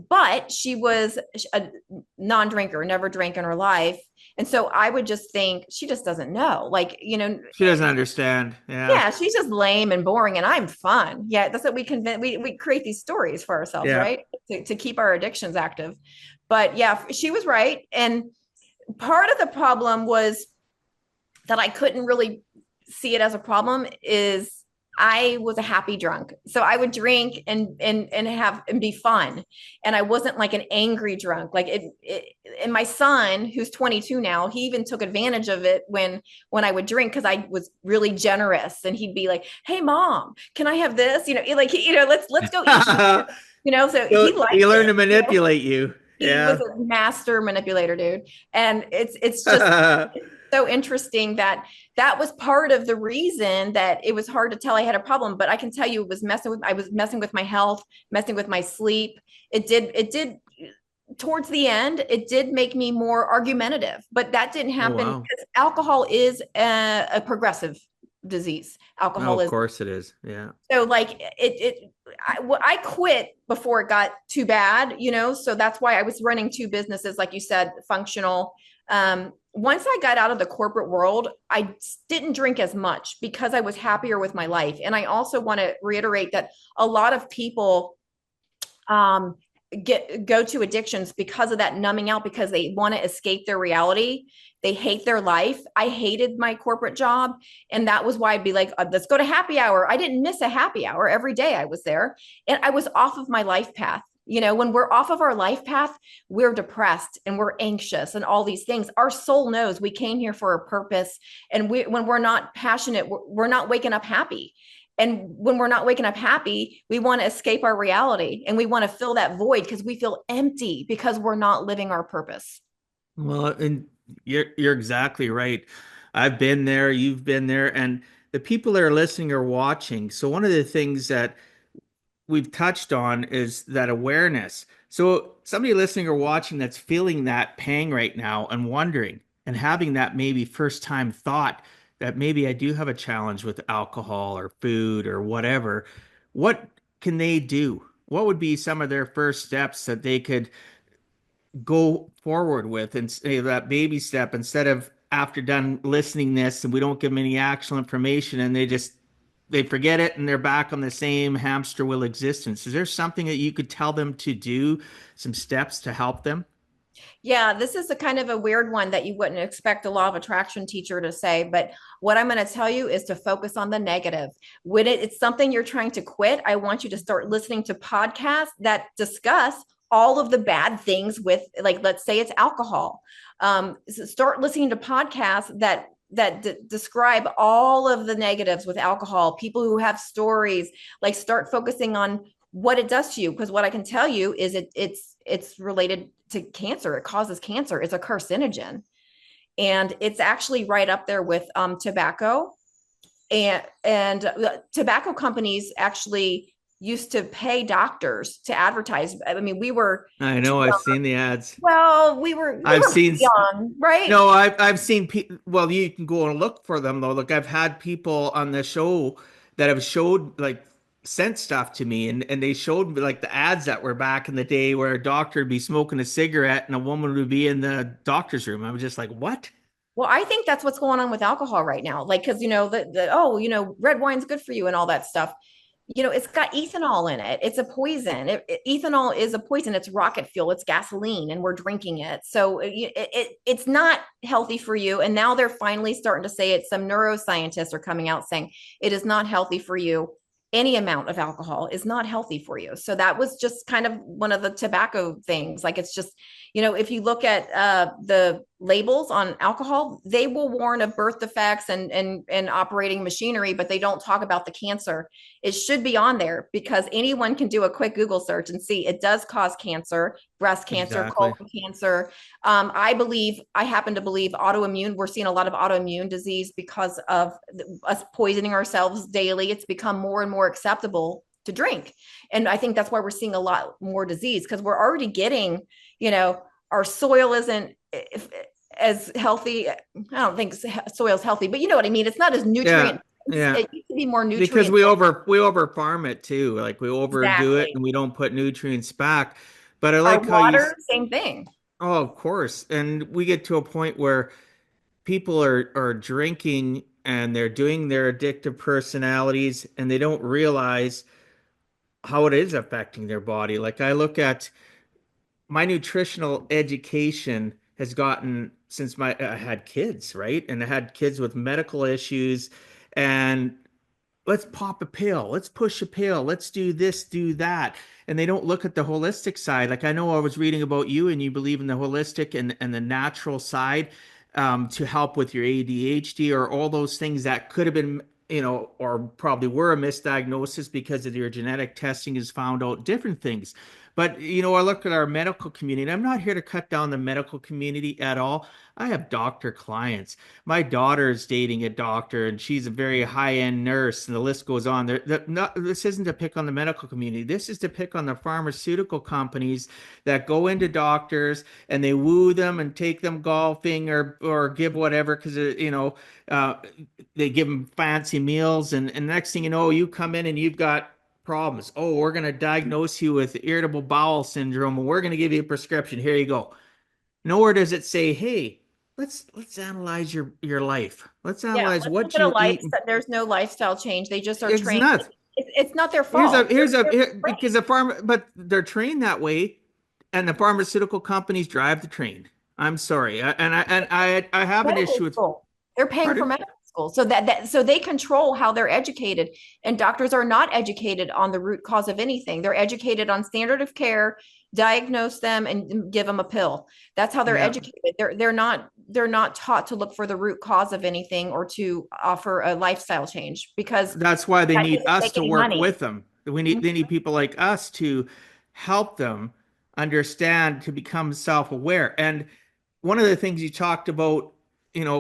But she was a non-drinker, never drank in her life, and so I would just think she just doesn't know, like, She doesn't understand. Yeah. yeah, she's just lame and boring, and I'm fun. Yeah, that's what we convince. We create these stories for ourselves, Yeah. right? To keep our addictions active. But yeah, she was right. And part of the problem was that I couldn't really see it as a problem is I was a happy drunk. So I would drink and have and be fun. And I wasn't like an angry drunk. Like and my son, who's 22 now, he even took advantage of it when I would drink because I was really generous. And he'd be like, "Hey mom, can I have this?" Like, let's go eat. So he liked He learned it. to manipulate you. He was Yeah. a master manipulator, dude. And it's just so interesting that that was part of the reason that it was hard to tell I had a problem. But I can tell you, I was messing with my health, messing with my sleep. It did towards the end, it did make me more argumentative, but that didn't Oh, happen wow. because alcohol is a progressive disease. No, Alcohol of is. course it is. Yeah. So like I quit before it got too bad. So that's why I was running two businesses, like you said, functional. Once I got out of the corporate world, I didn't drink as much because I was happier with my life. And I also want to reiterate that a lot of people um, go to addictions because of that numbing out, because they want to escape their reality. They hate their life. I hated my corporate job. And that was why I'd be like, let's go to happy hour. I didn't miss a happy hour. Every day I was there and I was off of my life path. When we're off of our life path, we're depressed and we're anxious and all these things. Our soul knows we came here for a purpose. And when we're not passionate, we're not waking up happy. And when we're not waking up happy, we want to escape our reality and we want to fill that void because we feel empty because we're not living our purpose. Well, and you're exactly right. I've been there, you've been there, and the people that are listening or watching. So one of the things that we've touched on is that awareness. So somebody listening or watching that's feeling that pang right now and wondering and having that maybe first time thought that maybe I do have a challenge with alcohol or food or whatever, what can they do? What would be some of their first steps that they could go forward with and say that baby step instead of after done listening this and we don't give them any actual information and they forget it and they're back on the same hamster wheel existence. Is there something that you could tell them to do, some steps to help them? Yeah, this is a kind of a weird one that you wouldn't expect a law of attraction teacher to say, but what I'm going to tell you is to focus on the negative. When it's something you're trying to quit, I want you to start listening to podcasts that discuss all of the bad things with, like, let's say it's alcohol. So start listening to podcasts that describe all of the negatives with alcohol, people who have stories. Like, start focusing on what it does to you, because what I can tell you is it's related to cancer. It causes cancer. It's a carcinogen, and it's actually right up there with tobacco. And tobacco companies actually used to pay doctors to advertise. I mean, we were I too know I've young. seen the ads. Well, we I've were seen young, right? No, I've seen people. Well, you can go and look for them though. Look, I've had people on the show that have showed like sent stuff to me, and they showed me like the ads that were back in the day where a doctor would be smoking a cigarette and a woman would be in the doctor's room. I was just like, what? Well, I think that's what's going on with alcohol right now. Like, because red wine's good for you and all that stuff. It's got ethanol in it. It's a poison. Ethanol is a poison. It's rocket fuel. It's gasoline, and we're drinking it. So it's not healthy for you. And now they're finally starting to say it. Some neuroscientists are coming out saying it is not healthy for you. Any amount of alcohol is not healthy for you. So that was just kind of one of the tobacco things. Like, it's just, if you look at the labels on alcohol, they will warn of birth defects and operating machinery, but they don't talk about the cancer. It should be on there because anyone can do a quick Google search and see it does cause cancer, breast cancer, colon Exactly. cancer. I happen to believe autoimmune, we're seeing a lot of autoimmune disease because of us poisoning ourselves daily. It's become more and more acceptable to drink. And I think that's why we're seeing a lot more disease, because we're already getting, our soil isn't as healthy. I don't think soil's healthy, but you know what I mean? It's not as Yeah, nutrient. yeah. It used to be more Because nutrient. we over farm it too. Like we overdo it Exactly. and we don't put nutrients back. But I Our like how water, same thing. oh, of course. And we get to a point where people are drinking and they're doing their addictive personalities and they don't realize how it is affecting their body. Like I look at my nutritional education has gotten since I had kids, right? And I had kids with medical issues and let's pop a pill, let's push a pill, let's do this, do that. And they don't look at the holistic side. Like I know I was reading about you and you believe in the holistic and the natural side to help with your ADHD or all those things that could have been, or probably were a misdiagnosis because of your genetic testing has found out different things. But, I look at our medical community, and I'm not here to cut down the medical community at all. I have doctor clients. My daughter is dating a doctor and she's a very high-end nurse and the list goes on this isn't to pick on the medical community. This is to pick on the pharmaceutical companies that go into doctors and they woo them and take them golfing or give whatever because uh, they give them fancy meals and next thing you know you come in and you've got problems. Oh, we're going to diagnose you with irritable bowel syndrome and we're going to give you a prescription. Here you go. Nowhere does it say, "Hey, let's analyze your life. Let's Yeah, analyze let's look what at a you eat." lifestyle. There's no lifestyle change. They just are It's trained. not. It's not their Here's a fault. here's a They're because trained. the farm, but they're trained that way, and the pharmaceutical companies drive the train. I'm sorry, and I have an Medical issue with. school. They're paying for Pardon? medical school. So they control how they're educated. And doctors are not educated on the root cause of anything. They're educated on standard of care, diagnose them and give them a pill. That's how they're Yeah. educated. They're not taught to look for the root cause of anything or to offer a lifestyle change, because That's why they that need doesn't us make to any work money. with them. They need people like us to help them understand to become self-aware. And one of the things you talked about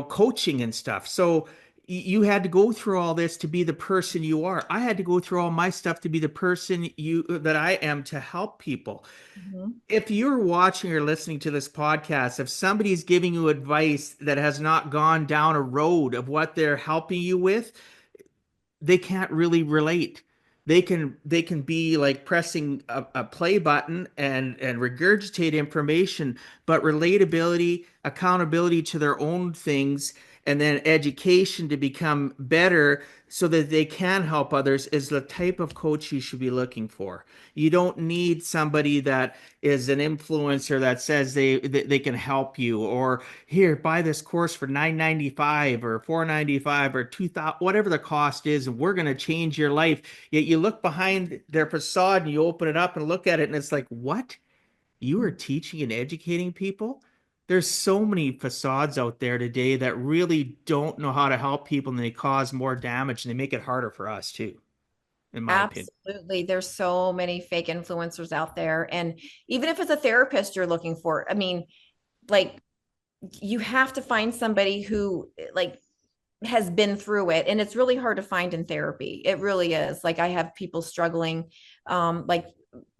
coaching and stuff. So you had to go through all this to be the person you are. I had to go through all my stuff to be the person you that I am to help people. Mhm. If you're watching or listening to this podcast, if somebody's giving you advice that has not gone down a road of what they're helping you with, they can't really relate. They can be like pressing a play button and regurgitate information, but relatability, accountability to their own things, and then education to become better so that they can help others is the type of coach you should be looking for. You don't need somebody that is an influencer that says they can help you, or here, buy this course for $9.95 or $4.95 or 2,000, whatever the cost is, and we're going to change your life. Yet you look behind their facade and you open it up and look at it, and it's like, what? You are teaching and educating people? There's so many facades out there today that really don't know how to help people, and they cause more damage and they make it harder for us too, in my opinion. Absolutely. There's so many fake influencers out there. And even if it's a therapist you're looking for, I mean, like you have to find somebody who like has been through it. And it's really hard to find in therapy. It really is. Like I have people struggling, like,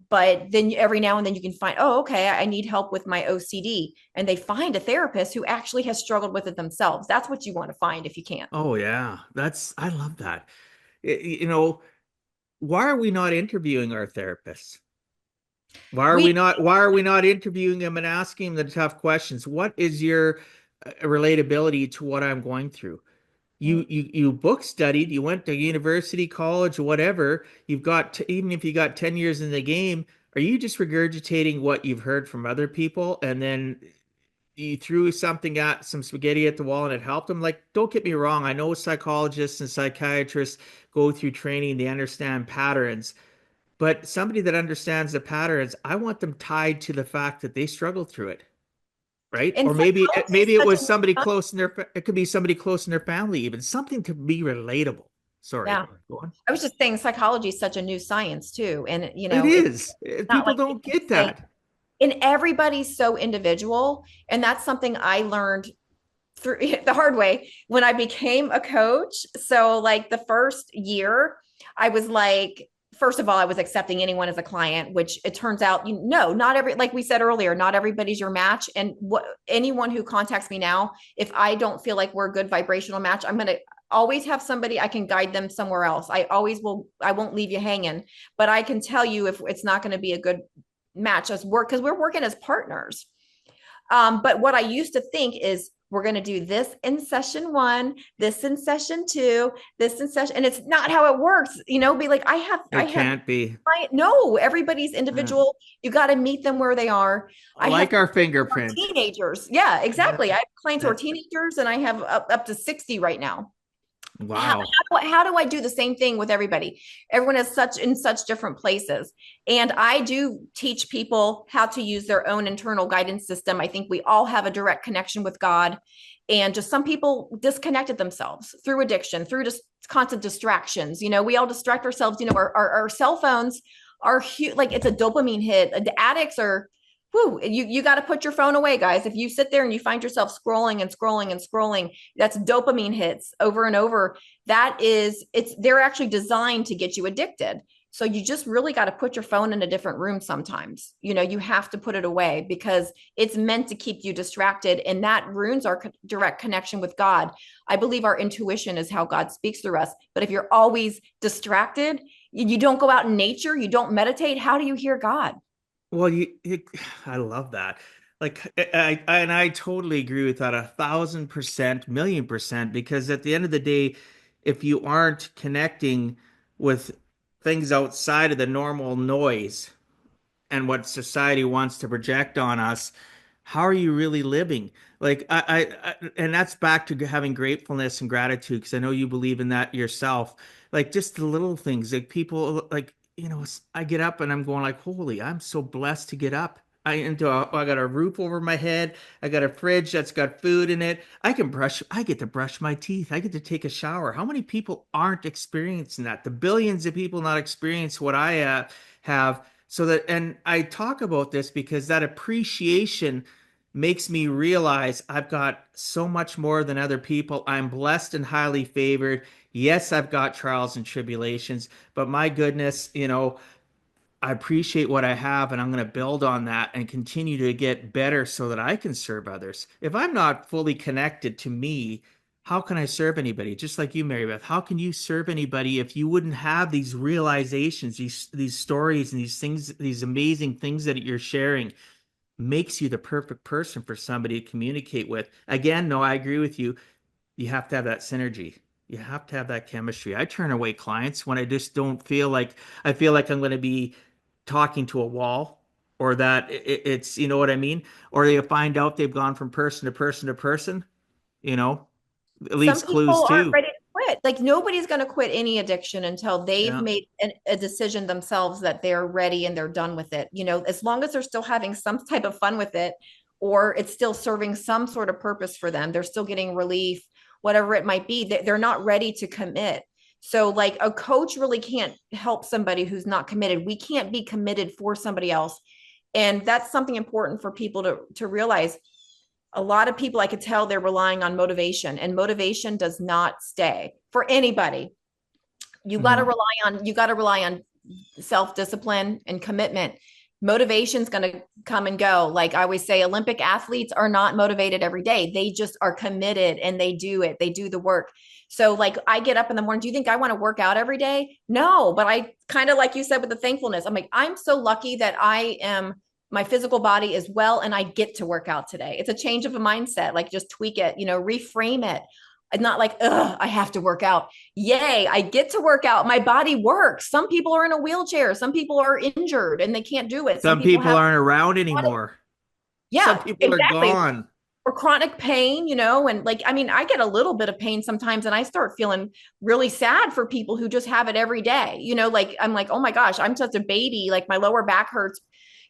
but then every now and then you can find, oh, okay, I need help with my OCD. And they find a therapist who actually has struggled with it themselves. That's what you want to find if you can. Oh yeah, I love that. You know, why are we not interviewing our therapists? We Why are we not interviewing them and asking them the tough questions? What is your relatability to what I'm going through? You book studied, you went to university, college, whatever. You've got even if you got 10 years in the game, are you just regurgitating what you've heard from other people and then you threw something at some spaghetti at the wall and it helped them? Like, don't get me wrong, I know psychologists and psychiatrists go through training, they understand patterns, but somebody that understands the patterns, I want them tied to the fact that they struggled through it, right? and Or maybe psychology is maybe it such was a somebody close in their it could be somebody close in their family, even something to be relatable. Sorry, yeah. go on. I was just saying psychology is such a new science too. And It it's is. not People like they don't can get say, that. and everybody's so individual. And that's something I learned through the hard way when I became a coach. So like the first year, I was like, first of all, I was accepting anyone as a client, which it turns out, not every, like we said earlier, not everybody's your match. And anyone who contacts me now, if I don't feel like we're a good vibrational match, I'm going to always have somebody I can guide them somewhere else. I won't leave you hanging, but I can tell you if it's not going to be a good match us work because we're working as partners. But what I used to think is we're going to do this in session one, this in session two, this in session, and it's not how it works. Be like, I It had, can't be. no, everybody's Uh, individual. You got to meet them where they are. I have like our clients who are fingerprint. teenagers. Yeah, Yeah. exactly. I have clients who are That, teenagers, and I have up to 60 right now. how, wow. how do I do the same thing with everybody? Everyone is in such different places. And I do teach people how to use their own internal guidance system. I think we all have a direct connection with God. And just some people disconnected themselves through addiction, through just constant distractions. We all distract ourselves. Our cell phones are huge. Like it's a dopamine hit. The addicts are, whoo, you got to put your phone away, guys. If you sit there and you find yourself scrolling and scrolling and scrolling, that's dopamine hits over and over. They're actually designed to get you addicted. So you just really got to put your phone in a different room sometimes. You have to put it away because it's meant to keep you distracted, and that ruins our direct connection with God. I believe our intuition is how God speaks through us. But if you're always distracted, you don't go out in nature, you don't meditate, how do you hear God? Well, I love that. Like, and I totally agree with that 1,000%, million%, because at the end of the day, if you aren't connecting with things outside of the normal noise and what society wants to project on us, how are you really living? Like, and that's back to having gratefulness and gratitude, because I know you believe in that yourself. Like, just the little things, like people, like, I get up and I'm going like, holy, I'm so blessed to get up. I got a roof over my head. I got a fridge that's got food in it. I get to brush my teeth. I get to take a shower. How many people aren't experiencing that? The billions of people not experience what I have. So that, and I talk about this because that appreciation makes me realize I've got so much more than other people. I'm blessed and highly favored. Yes, I've got trials and tribulations, but my goodness, I appreciate what I have, and I'm going to build on that and continue to get better so that I can serve others. If I'm not fully connected to me, how can I serve anybody? Just like you, Mary Beth, how can you serve anybody if you wouldn't have these realizations, these stories, and these things, these amazing things that you're sharing? Makes you the perfect person for somebody to communicate with. Again, no, I agree with you. You have to have that synergy. You have to have that chemistry. I turn away clients when I just don't feel like I feel like I'm going to be talking to a wall, or that it's, you know what I mean? Or they find out they've gone from person to person to person, you know, it Some leaves clues people aren't too. ready to quit. Like nobody's going to quit any addiction until they've Yeah. made a decision themselves that they're ready and they're done with it. As long as they're still having some type of fun with it, or it's still serving some sort of purpose for them, they're still getting relief, whatever it might be, they're not ready to commit. So like a coach really can't help somebody who's not committed. We can't be committed for somebody else. And that's something important for people to realize. A lot of people, I could tell, they're relying on motivation, and motivation does not stay for anybody. Hmm. You got to rely on self-discipline and commitment. Motivation's going to come and go. Like I always say, Olympic athletes are not motivated every day. They just are committed and they do it. They do the work. So like I get up in the morning, do you think I want to work out every day? No, but I kind of, like you said, with the thankfulness, I'm like, I'm so lucky that my physical body is well and I get to work out today. It's a change of a mindset. Like just tweak it, reframe it. I'm not like, ugh, I have to work out. Yay, I get to work out. My body works. Some people are in a wheelchair. Some people are injured and they can't do it. Some Some people people have, aren't around anymore. Some yeah, people are exactly. gone. Or chronic pain, and like, I mean, I get a little bit of pain sometimes and I start feeling really sad for people who just have it every day. Like I'm like, oh my gosh, I'm such a baby. Like my lower back hurts,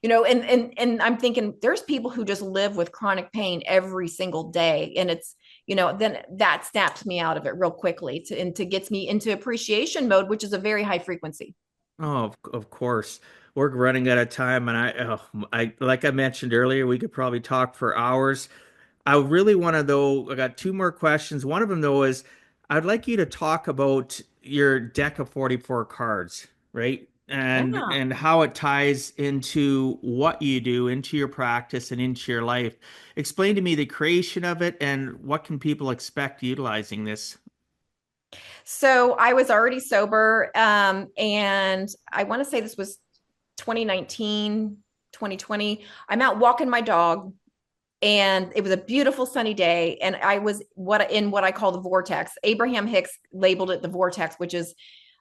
and I'm thinking there's people who just live with chronic pain every single day. And it's, then that snaps me out of it real quickly and to gets me into appreciation mode, which is a very high frequency. Oh, of course. We're running out of time, and I like I mentioned earlier, we could probably talk for hours. I really want to, though, I got two more questions. One of them, though, is I'd like you to talk about your deck of 44 cards, right? Yeah. And how it ties into what you do, into your practice and into your life. Explain to me the creation of it and what can people expect utilizing this. So I was already sober. And I want to say this was 2019, 2020. I'm out walking my dog and it was a beautiful sunny day. And I was what I call the vortex. Abraham Hicks labeled it the vortex, which is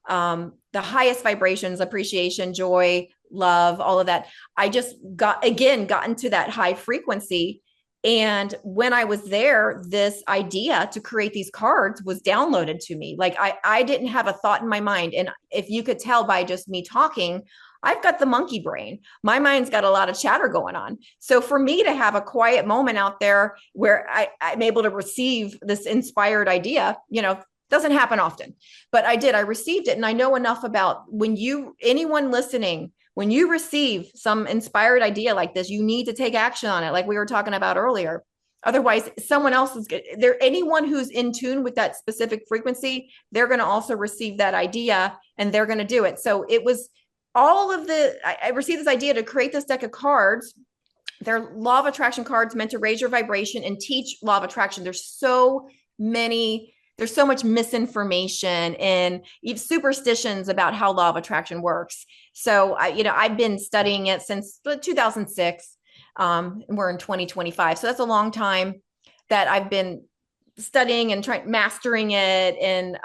the highest vibrations, appreciation, joy, love, all of that. I just got into that high frequency. And when I was there, this idea to create these cards was downloaded to me. Like I didn't have a thought in my mind. And if you could tell by just me talking, I've got the monkey brain. My mind's got a lot of chatter going on. So for me to have a quiet moment out there where I'm able to receive this inspired idea, doesn't happen often, but I did. I received it. And I know enough about anyone listening, when you receive some inspired idea like this, you need to take action on it, like we were talking about earlier. Otherwise, someone else is there. Anyone who's in tune with that specific frequency, they're going to also receive that idea and they're going to do it. So it was I received this idea to create this deck of cards. They're law of attraction cards meant to raise your vibration and teach law of attraction. There's so much misinformation and superstitions about how law of attraction works. So I've been studying it since 2006. And we're in 2025. So that's a long time that I've been studying and mastering it. And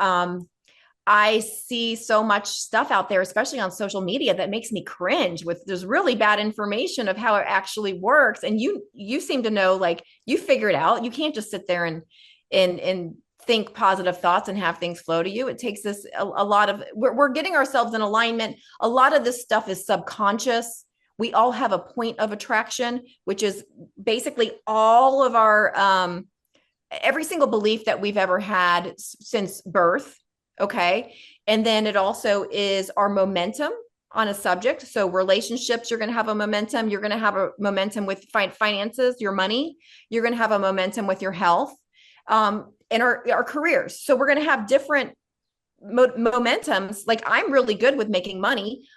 I see so much stuff out there, especially on social media, that makes me cringe with there's really bad information of how it actually works. And you seem to know, like you figure it out. You can't just sit there and think positive thoughts and have things flow to you. It takes this a lot of, we're getting ourselves in alignment. A lot of this stuff is subconscious. We all have a point of attraction, which is basically all of our, every single belief that we've ever had since birth. Okay. And then it also is our momentum. on a subject. So relationships, you're going to have a momentum. You're going to have a momentum with finances, your money. You're going to have a momentum with your health, and our careers. So we're going to have different momentums. Like I'm really good with making money.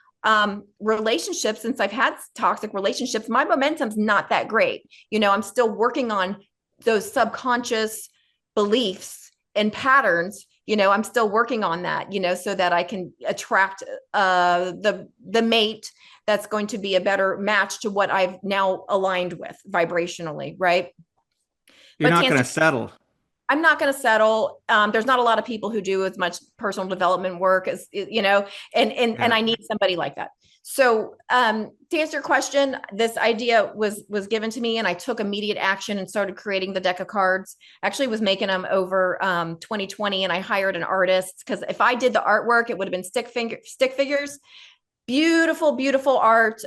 Relationships, since I've had toxic relationships, my momentum's not that great. I'm still working on those subconscious beliefs and patterns. I'm still working on that, so that I can attract the mate that's going to be a better match to what I've now aligned with vibrationally, right? You're But to not going answer, to settle. I'm not going to settle. There's not a lot of people who do as much personal development work as, and Yeah. I need somebody like that. So to answer your question, this idea was given to me, and I took immediate action and started creating the deck of cards. Actually, was making them over 2020, and I hired an artist because if I did the artwork, it would have been stick figures, beautiful, beautiful art.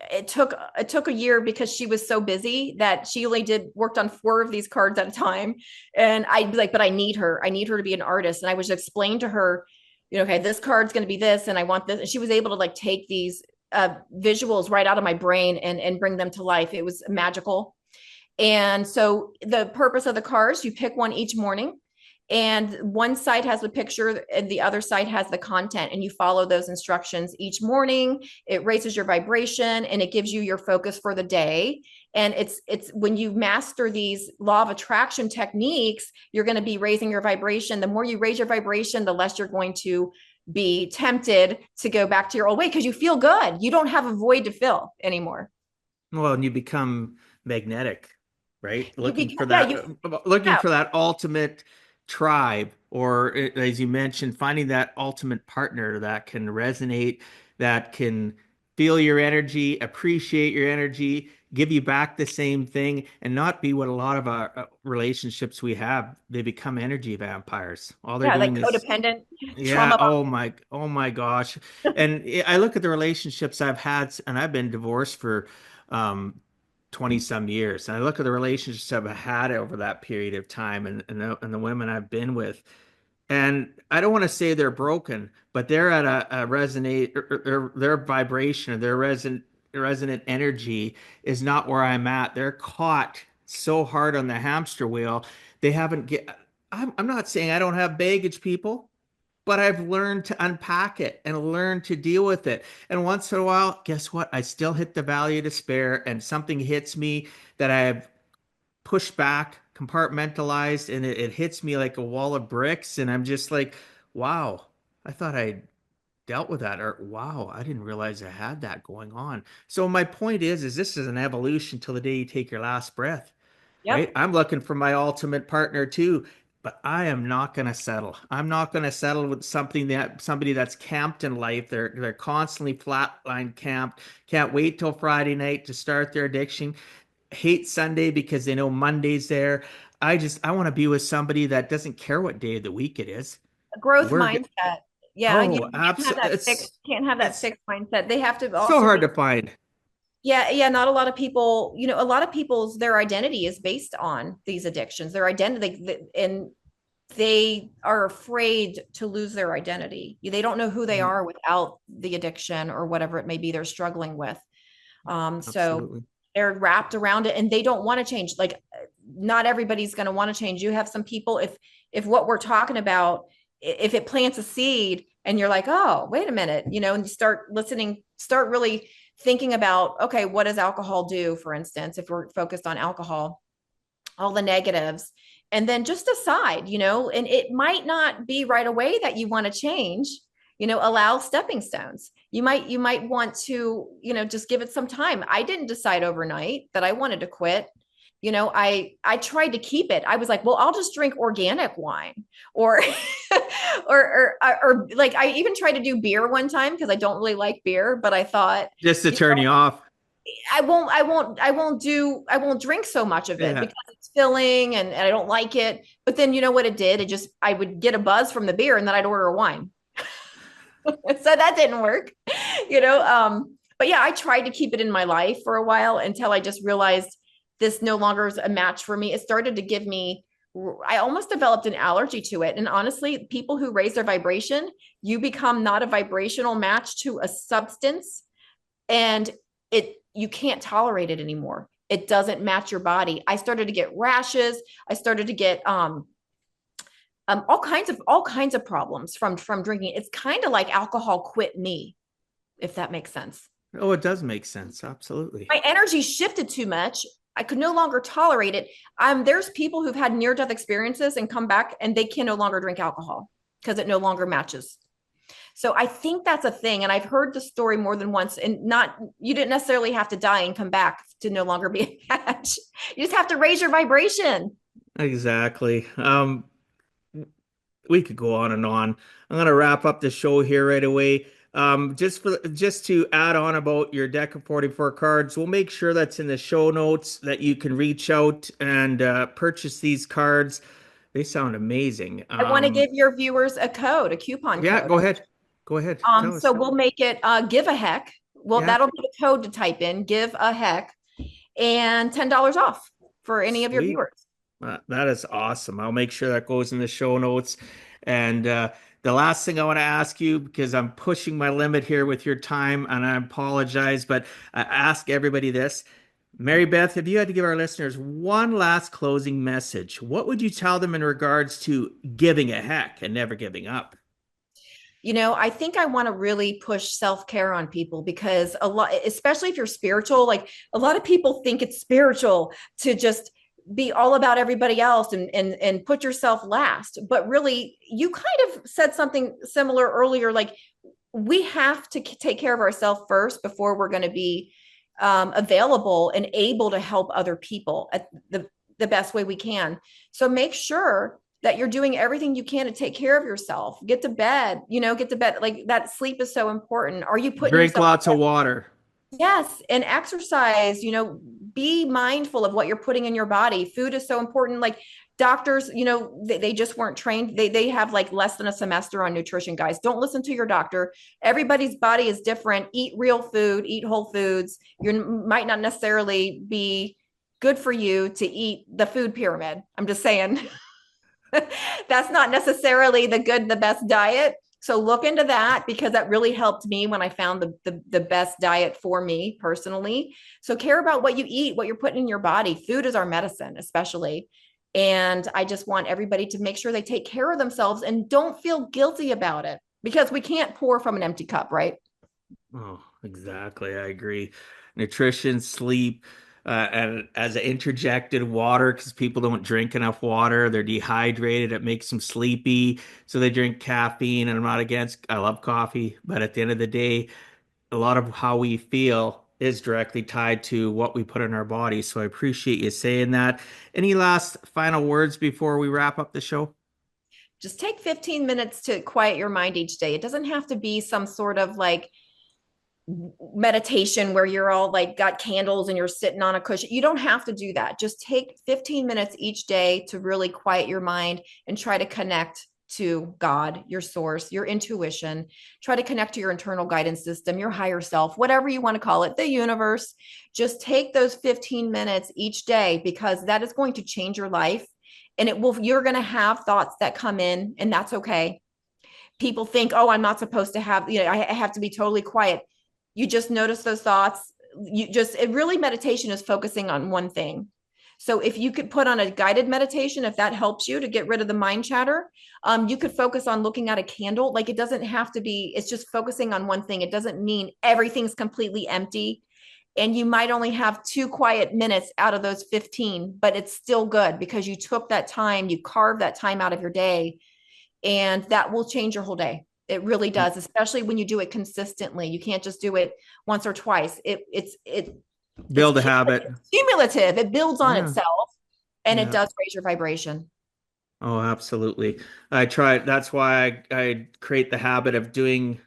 It took a year because she was so busy that she only worked on 4 of these cards at a time. And I'd be like, but I need her to be an artist. And I was explain to her, okay, this card's going to be this, and I want this. And she was able to like take these visuals right out of my brain and bring them to life. It was magical. And so the purpose of the cards, you pick one each morning, and one side has the picture and the other side has the content, and you follow those instructions each morning. It raises your vibration and it gives you your focus for the day. And it's when you master these law of attraction techniques, you're going to be raising your vibration. The more you raise your vibration, the less you're going to be tempted to go back to your old way, because you feel good. You don't have a void to fill anymore. Well, and you become magnetic, right? You Looking for become, yeah, that, looking for that ultimate tribe, or as you mentioned, finding that ultimate partner that can resonate, that can feel your energy, appreciate your energy, give you back the same thing, and not be what a lot of our relationships we have. They become energy vampires. All they're yeah, like doing is, codependent yeah, trauma. oh my gosh. And I look at the relationships I've had, and I've been divorced for 20 some years. And I look at the relationships I've had over that period of time, and the women I've been with. And I don't want to say they're broken, but they're at a resonate, or their vibration, or their resonant energy is not where I'm at. They're caught so hard on the hamster wheel. They haven't get, I'm not saying I don't have baggage, people, but I've learned to unpack it and learn to deal with it. And once in a while, guess what? I still hit the valley of despair, and something hits me that I have pushed back, compartmentalized, and it hits me like a wall of bricks. And I'm just like, wow, I thought I dealt with that, or wow, I didn't realize I had that going on. So my point is this is an evolution till the day you take your last breath, right? Yep. I'm looking for my ultimate partner too, but I am not going to settle. I'm not going to settle with somebody that's camped in life. They're constantly flatline camped, can't wait till Friday night to start their addiction, hate Sunday because they know Monday's there. I want to be with somebody that doesn't care what day of the week it is. Growth We're mindset. Yeah, Oh, can't have absolutely. that fixed, can't have that It's fixed mindset. They have to so also hard be, to find. yeah, yeah. Not a lot of people, a lot of people's their identity is based on these addictions. Their identity, and they are afraid to lose their identity. They don't know who they Mm, are without the addiction or whatever it may be they're struggling with. So absolutely. they're wrapped around it and they don't want to change. Like not everybody's going to want to change. You have some people, if what we're talking about, if it plants a seed and you're like, oh, wait a minute, and you start listening, start really thinking about, okay, what does alcohol do, for instance, if we're focused on alcohol, all the negatives, and then just decide, and it might not be right away that you want to change, allow stepping stones. You might want to, just give it some time. I didn't decide overnight that I wanted to quit. I tried to keep it. I was like, well, I'll just drink organic wine, or or like I even tried to do beer one time because I don't really like beer, but I thought, Just to turn you off. I won't drink so much of it Yeah. because it's filling and I don't like it. But then you know what it did? I would get a buzz from the beer and then I'd order a wine. So that didn't work, but yeah, I tried to keep it in my life for a while until I just realized this no longer is a match for me. It started to give me I almost developed an allergy to it. And honestly, people who raise their vibration, you become not a vibrational match to a substance, and you can't tolerate it anymore. It doesn't match your body. I started to get rashes. I started to get all kinds of problems from drinking. It's kind of like alcohol quit me, if that makes sense. Oh, it does make sense. Absolutely. My energy shifted too much. I could no longer tolerate it. There's people who've had near death experiences and come back and they can no longer drink alcohol because it no longer matches. So I think that's a thing. And I've heard the story more than once. And not, you didn't necessarily have to die and come back to no longer be a match. You just have to raise your vibration. Exactly. We could go on and on. I'm gonna wrap up the show here right away. Just to add on about your deck of 44 cards, we'll make sure that's in the show notes that you can reach out and purchase these cards. They sound amazing. I want to give your viewers a code, a coupon Yeah, code. go ahead. Go ahead. Tell So us. we'll make it give a heck. Well, Yeah, that'll be the code to type in, give a heck, and $10 off for any of your sweet. viewers. That is awesome. I'll make sure that goes in the show notes. And the last thing I want to ask you, because I'm pushing my limit here with your time, and I apologize, but I ask everybody this. Mary Beth, if you had to give our listeners one last closing message, what would you tell them in regards to giving a heck and never giving up? I think I want to really push self-care on people because a lot, especially if you're spiritual, like a lot of people think it's spiritual to just be all about everybody else and put yourself last. But really, you kind of said something similar earlier, like we have to take care of ourselves first before we're going to be available and able to help other people at the best way we can. So make sure that you're doing everything you can to take care of yourself. Get to bed, get to bed. Like that sleep is so important. Are you putting Drink yourself? lots of water. Yes, and exercise, be mindful of what you're putting in your body. Food is so important. Like doctors, they just weren't trained. They have like less than a semester on nutrition, guys. Don't listen to your doctor. Everybody's body is different. Eat real food, eat whole foods. You might not necessarily be good for you to eat the food pyramid. I'm just saying. That's not necessarily the best diet. So look into that because that really helped me when I found the best diet for me personally. So care about what you eat, what you're putting in your body. Food is our medicine, especially. And I just want everybody to make sure they take care of themselves and don't feel guilty about it because we can't pour from an empty cup, right? Oh, exactly. I agree. Nutrition, sleep, and as an interjected water, because people don't drink enough water, they're dehydrated. It makes them sleepy, so they drink caffeine. And I'm not against, I love coffee, but at the end of the day, a lot of how we feel is directly tied to what we put in our body. So I appreciate you saying that. Any last final words before we wrap up the show? Just take 15 minutes to quiet your mind each day. It doesn't have to be some sort of like meditation where you're all like got candles and you're sitting on a cushion. You don't have to do that. Just take 15 minutes each day to really quiet your mind and try to connect to God, your source, your intuition. Try to connect to your internal guidance system, your higher self, whatever you want to call it, the universe. Just take those 15 minutes each day because that is going to change your life. And you're going to have thoughts that come in, and that's okay. People think, oh, I'm not supposed to have, I have to be totally quiet. You just notice those thoughts. Meditation is focusing on one thing. So if you could put on a guided meditation, if that helps you to get rid of the mind chatter, you could focus on looking at a candle. Like it doesn't have to be, it's just focusing on one thing. It doesn't mean everything's completely empty. And you might only have 2 quiet minutes out of those 15, but it's still good because you took that time, you carved that time out of your day, and that will change your whole day. It really does, especially when you do it consistently. You can't just do it once or twice. It's Build a habit. cumulative. It builds on Yeah. itself, and it Yeah. does raise your vibration. Oh, absolutely. I try. That's why I create the habit of doing,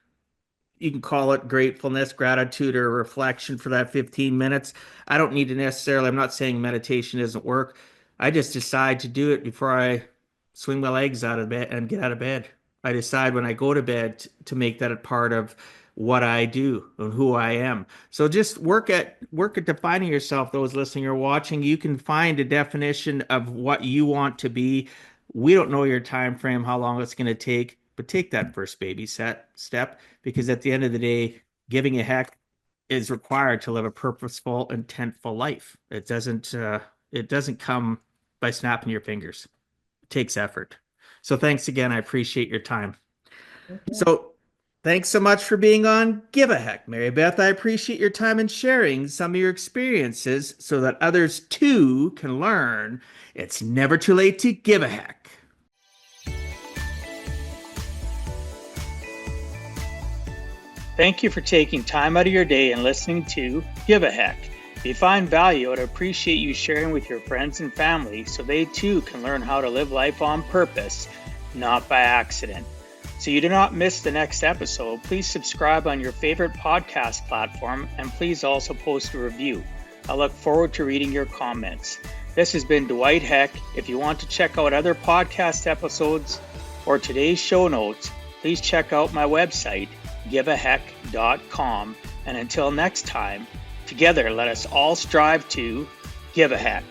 you can call it gratefulness, gratitude, or reflection for that 15 minutes. I don't need to necessarily, I'm not saying meditation doesn't work. I just decide to do it before I swing my legs out of bed and get out of bed. I decide when I go to bed to make that a part of what I do and who I am. So just work at defining yourself. Those listening or watching, you can find a definition of what you want to be. We don't know your time frame, how long it's going to take, but take that first baby step, because at the end of the day, giving a heck is required to live a purposeful, intentful life. It doesn't come by snapping your fingers. It takes effort. So thanks again. I appreciate your time. So thanks so much for being on Give a Heck, Mary Beth. I appreciate your time and sharing some of your experiences so that others too can learn it's never too late to give a heck. Thank you for taking time out of your day and listening to Give a Heck. If you find value, I'd appreciate you sharing with your friends and family so they too can learn how to live life on purpose, not by accident. So you do not miss the next episode, please subscribe on your favorite podcast platform and please also post a review. I look forward to reading your comments. This has been Dwight Heck. If you want to check out other podcast episodes or today's show notes, please check out my website, giveaheck.com. And until next time, together let us all strive to give a heck.